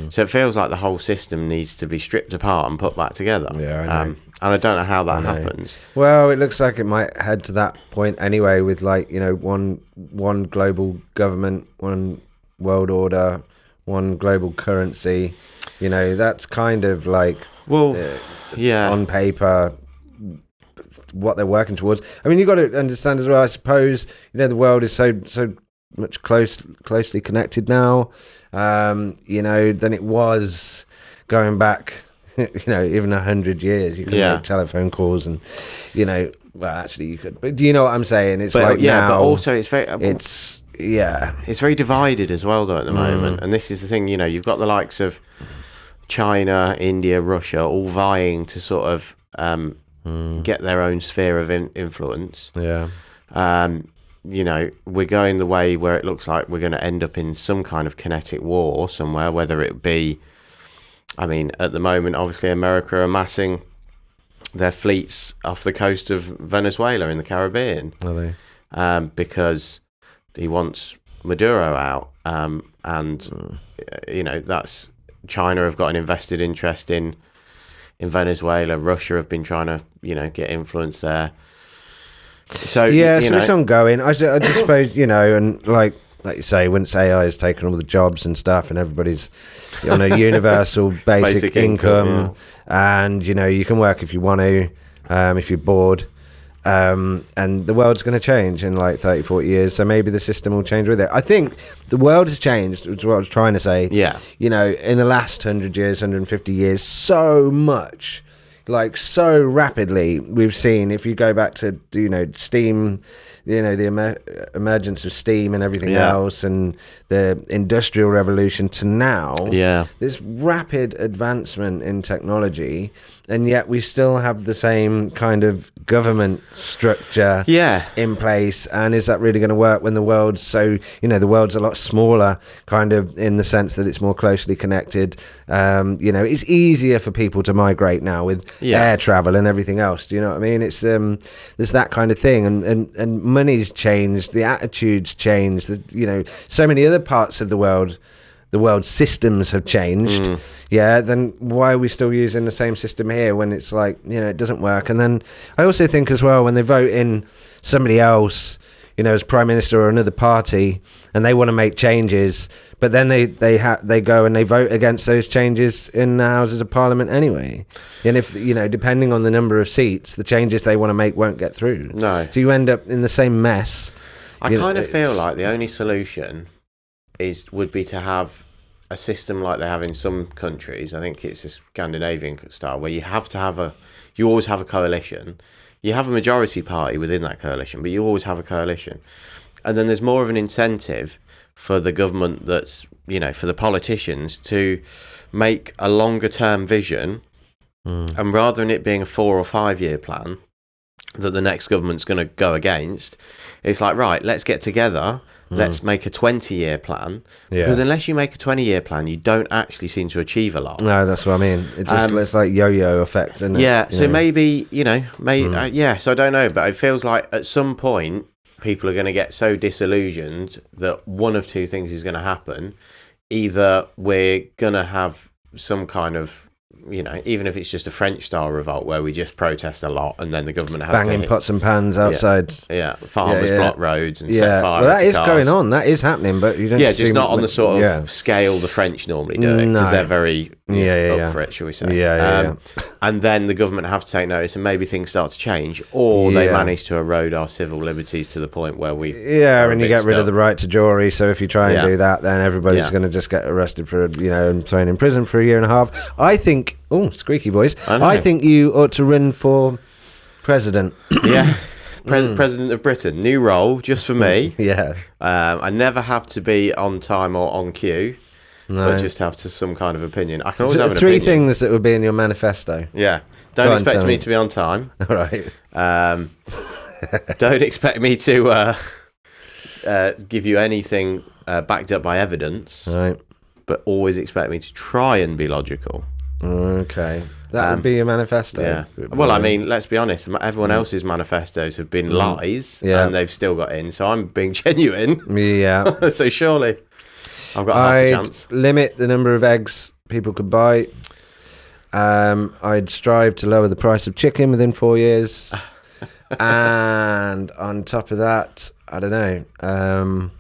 S2: So it feels like the whole system needs to be stripped apart and put back together.
S1: Yeah, I know.
S2: And I don't know how that happens.
S1: Well, it looks like it might head to that point anyway, with one global government, one world order, one global currency. That's kind of like, on paper, what they're working towards. I mean, you've got to understand as well, I suppose, the world is so much closely connected now, than it was going back, even 100 years. You could make telephone calls and, well, actually you could, but do you know what I'm saying? It's now,
S2: but also it's very divided as well, though, at the moment. And this is the thing, you've got the likes of China, India, Russia, all vying to sort of get their own sphere of influence.
S1: Yeah.
S2: We're going the way where it looks like we're going to end up in some kind of kinetic war somewhere, whether it be, at the moment, obviously, America are amassing their fleets off the coast of Venezuela in the Caribbean.
S1: Are they?
S2: Because he wants Maduro out. That's China have got an invested interest in Venezuela. Russia have been trying to, get influence there. So
S1: it's ongoing. I just suppose, and like you say, once AI has taken all the jobs and stuff, and everybody's on a universal basic income, and you can work if you want to, if you're bored, and the world's going to change in like 30, 40 years. So maybe the system will change with it. I think the world has changed. Which is what I was trying to say. Yeah, in the last 100 years, 150 years, so much. Like so rapidly, we've seen, if you go back to steam, the emergence of steam and everything else, and the industrial revolution to now, this rapid advancement in technology, and yet we still have the same kind of government structure in place. And is that really going to work when the world's so, the world's a lot smaller, kind of in the sense that it's more closely connected? It's easier for people to migrate now with air travel and everything else. Do you know what I mean? It's there's that kind of thing, and money's changed, the attitudes changed, so many other parts of the world's systems have changed. Then why are we still using the same system here when it's like, it doesn't work? And then I also think as well, when they vote in somebody else, as prime minister or another party, and they want to make changes, but then they go and they vote against those changes in the Houses of Parliament anyway. And if, depending on the number of seats, the changes they want to make won't get through. No. So you end up in the same mess.
S2: I kind of feel like the only solution would be to have a system like they have in some countries. I think it's a Scandinavian style, where you always have a coalition. You have a majority party within that coalition, but you always have a coalition. And then there's more of an incentive for the government for the politicians to make a longer term vision. And rather than it being a 4 or 5 year plan that the next government's going to go against, it's like, right, let's get together. Let's make a 20-year plan. Because unless you make a 20-year plan, you don't actually seem to achieve a lot.
S1: No, that's what I mean. It's like yo-yo effect, isn't it?
S2: Yeah, so maybe, so I don't know. But it feels like at some point, people are going to get so disillusioned that one of two things is going to happen. Either we're going to have some kind of, even if it's just a French-style revolt where we just protest a lot, and then the government has
S1: banging pots and pans outside.
S2: Farmers block roads and set fire.
S1: Well, that is
S2: cars.
S1: Going on. That is happening, but you don't.
S2: Just not on the sort of scale the French normally do it, because they're very up for it, shall we say? And then the government have to take notice, and maybe things start to change, or they manage to erode our civil liberties to the point where we.
S1: And you get rid of the right to jury. So if you try and do that, then everybody's going to just get arrested for and thrown in prison for a year and a half. I think. Oh, squeaky voice. I think you ought to run for president.
S2: President of Britain. New role, just for me. I never have to be on time or on cue. No. But just have some kind of opinion. I can always have an
S1: opinion. 3 things that would be in your manifesto.
S2: Don't expect me to be on time.
S1: All right.
S2: Don't expect me to give you anything backed up by evidence,
S1: Right.
S2: but always expect me to try and be logical.
S1: Okay. That would be a manifesto.
S2: Yeah. Well, I mean, let's be honest. Everyone else's manifestos have been lies, and they've still got in. So I'm being genuine.
S1: Yeah.
S2: So surely I've got half a chance.
S1: Limit the number of eggs people could buy. I'd strive to lower the price of chicken within 4 years. And on top of that, I don't know.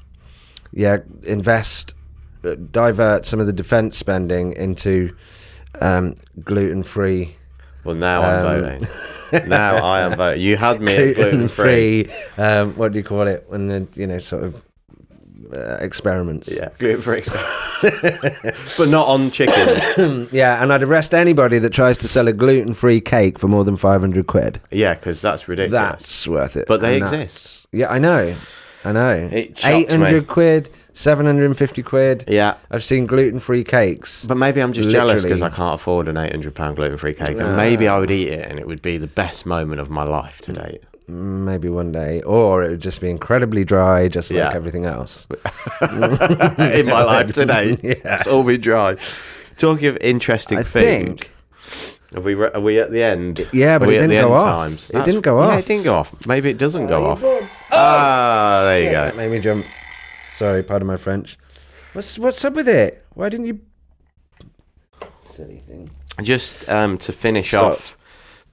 S1: Divert some of the defence spending into gluten-free.
S2: Well, now I'm voting. Now I am voting. You had me at gluten-free.
S1: What do you call it? When the, sort of experiments.
S2: Yeah, gluten-free experiments. But not on chickens.
S1: Yeah, and I'd arrest anybody that tries to sell a gluten-free cake for more than 500 quid.
S2: Yeah, because that's ridiculous.
S1: That's worth it.
S2: But they exist.
S1: Yeah, I know.
S2: It shocks
S1: 800
S2: me.
S1: quid, 750 quid.
S2: Yeah.
S1: I've seen gluten-free cakes.
S2: But maybe I'm just jealous because I can't afford an £800 gluten-free cake. And maybe I would eat it and it would be the best moment of my life to date.
S1: Maybe one day. Or it would just be incredibly dry, just like everything else.
S2: In my life to date.
S1: Yeah.
S2: It's all been dry. Talking of interesting food. Are we at the end?
S1: Yeah, but it didn't go off. It didn't go off.
S2: Yeah, it didn't go off. Maybe it doesn't go off. There you go.
S1: That made me jump. Sorry, pardon my French. What's up with it? Why didn't you... Silly thing.
S2: Just to finish off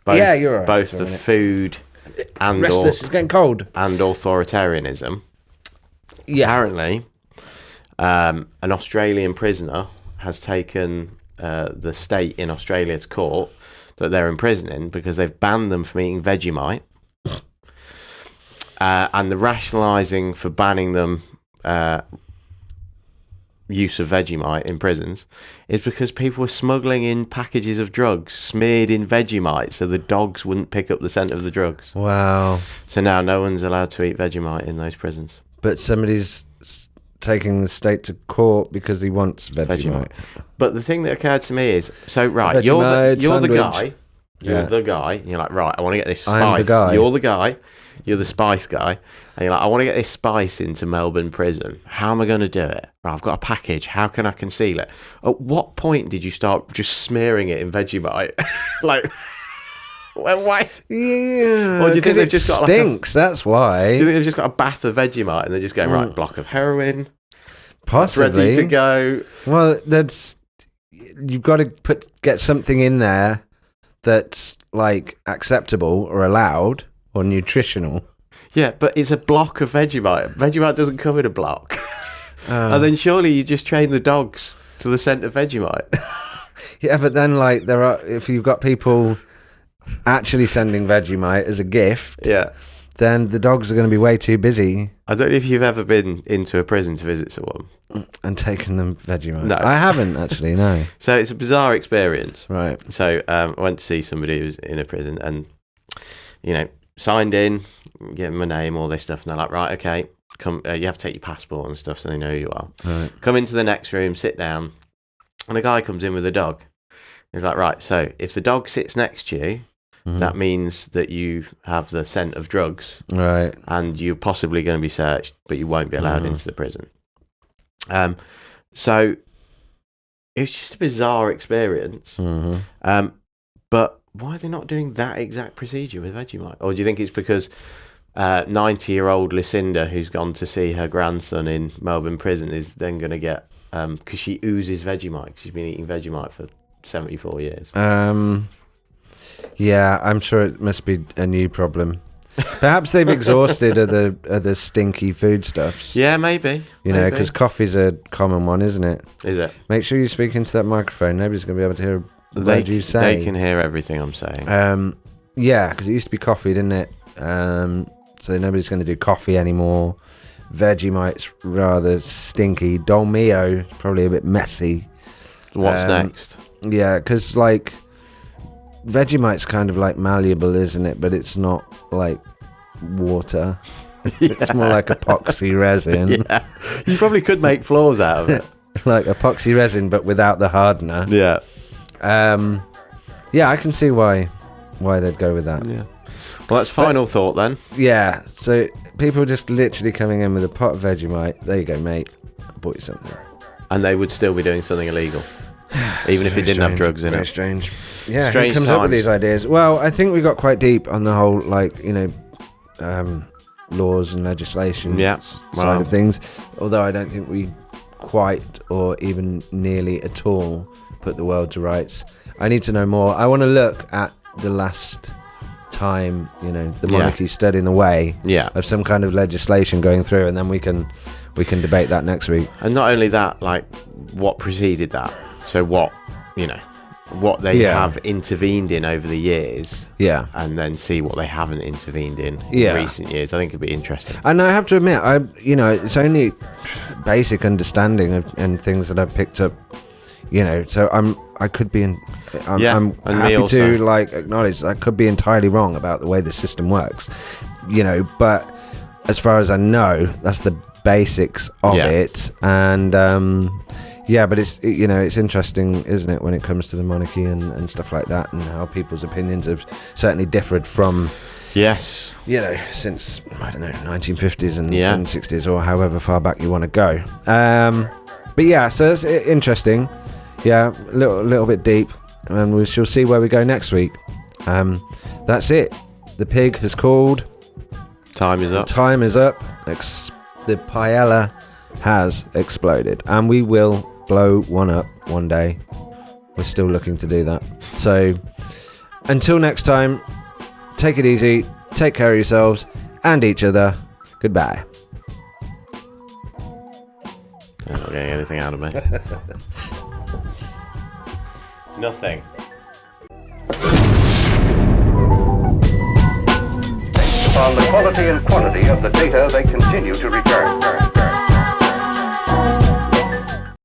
S2: both,
S1: you're right.
S2: both the food and
S1: Restless, it's getting cold.
S2: And authoritarianism.
S1: Yeah.
S2: Apparently, an Australian prisoner has taken the state in Australia to court that they're imprisoning because they've banned them from eating Vegemite. And the rationalising for banning them use of Vegemite in prisons is because people were smuggling in packages of drugs smeared in Vegemite so the dogs wouldn't pick up the scent of the drugs.
S1: Wow.
S2: So now no one's allowed to eat Vegemite in those prisons.
S1: But somebody's taking the state to court because he wants Vegemite.
S2: But the thing that occurred to me is, so right,
S1: Vegemite,
S2: you're the
S1: sandwich.
S2: guy, and you're like, right, I want to get this spice.
S1: I'm the guy.
S2: You're the guy, you're the spice guy, and you're like, I want to get this spice into Melbourne prison. How am I going to do it? Right, I've got a package. How can I conceal it? At what point did you start just smearing it in Vegemite? Like, well, why?
S1: Yeah.
S2: Or do you think they've just got
S1: stinks? That's why.
S2: Do you think they've just got a bath of Vegemite and they're just going, right, block of heroin,
S1: Possibly.
S2: ready to go?
S1: Well, you've got to get something in there that's like acceptable or allowed or nutritional.
S2: Yeah, but it's a block of Vegemite. Vegemite doesn't come in a block. And then surely you just train the dogs to the scent of Vegemite.
S1: Yeah, but then like if you've got people actually sending Vegemite as a gift,
S2: Yeah.
S1: then the dogs are going to be way too busy
S2: I don't know if you've ever been into a prison to visit someone.
S1: and taking them Vegemite.
S2: No.
S1: I haven't actually, no.
S2: So it's a bizarre experience.
S1: Right.
S2: So I went to see somebody who was in a prison and, signed in, give them a name, all this stuff. And they're like, right, okay, come. You have to take your passport and stuff so they know who you are.
S1: Right.
S2: Come into the next room, sit down. And a guy comes in with a dog. He's like, right, so if the dog sits next to you, that means that you have the scent of drugs.
S1: Right.
S2: And you're possibly going to be searched, but you won't be allowed into the prison. So it was just a bizarre experience. But why are they not doing that exact procedure with Vegemite? Or do you think it's because 90-year-old Lucinda, who's gone to see her grandson in Melbourne prison, is then going to get, because she oozes Vegemite, 'cause she's been eating Vegemite for 74 years.
S1: Yeah, I'm sure it must be a new problem. Perhaps they've exhausted other stinky foodstuffs.
S2: Yeah, maybe.
S1: Because coffee's a common one, isn't it?
S2: Is it?
S1: Make sure you speak into that microphone. Nobody's going to be able to hear what you say.
S2: They can hear everything I'm saying.
S1: Yeah, because it used to be coffee, didn't it? So nobody's going to do coffee anymore. Vegemite's rather stinky. Dolmio is probably a bit messy.
S2: What's next?
S1: Yeah, because like Vegemite's kind of like malleable, isn't it? But it's not like water. It's more like epoxy resin.
S2: Yeah. You probably could make floors out of it.
S1: Like epoxy resin, but without the hardener.
S2: Yeah.
S1: Yeah, I can see why they'd go with that.
S2: Yeah. Well, that's final thought then.
S1: Yeah. So people just literally coming in with a pot of Vegemite. There you go, mate. I bought you something.
S2: And they would still be doing something illegal, even if it didn't have drugs in
S1: Very
S2: it.
S1: strange. Yeah,
S2: Strange
S1: who comes up with
S2: times.
S1: these ideas? Well, I think we got quite deep on the whole, like, laws and legislation side of things. Although I don't think we quite or even nearly at all put the world to rights. I need to know more. I want to look at the last time, the monarchy stood in the way of some kind of legislation going through, and then we can debate that next week.
S2: And not only that, like what preceded that. So what they have intervened in over the years, and then see what they haven't intervened in recent years. I think it'd be interesting.
S1: And I have to admit, it's only basic understanding and things that I've picked up. So I'm happy to acknowledge that I could be entirely wrong about the way the system works. But as far as I know, that's the basics of it. And but it's interesting, isn't it, when it comes to the monarchy and stuff like that, and how people's opinions have certainly differed from since, I don't know, 1950s and 60s, or however far back you want to go. So it's interesting. A little bit deep, and we shall see where we go next week. That's it. The pig has called.
S2: Time is up.
S1: Time is up. The paella has exploded, and we will blow one up one day. We're still looking to do that. So until next time, take it easy, take care of yourselves and each other. Goodbye.
S2: I'm not getting anything out of me. Nothing.
S3: On the quality and quantity of the data they continue to return.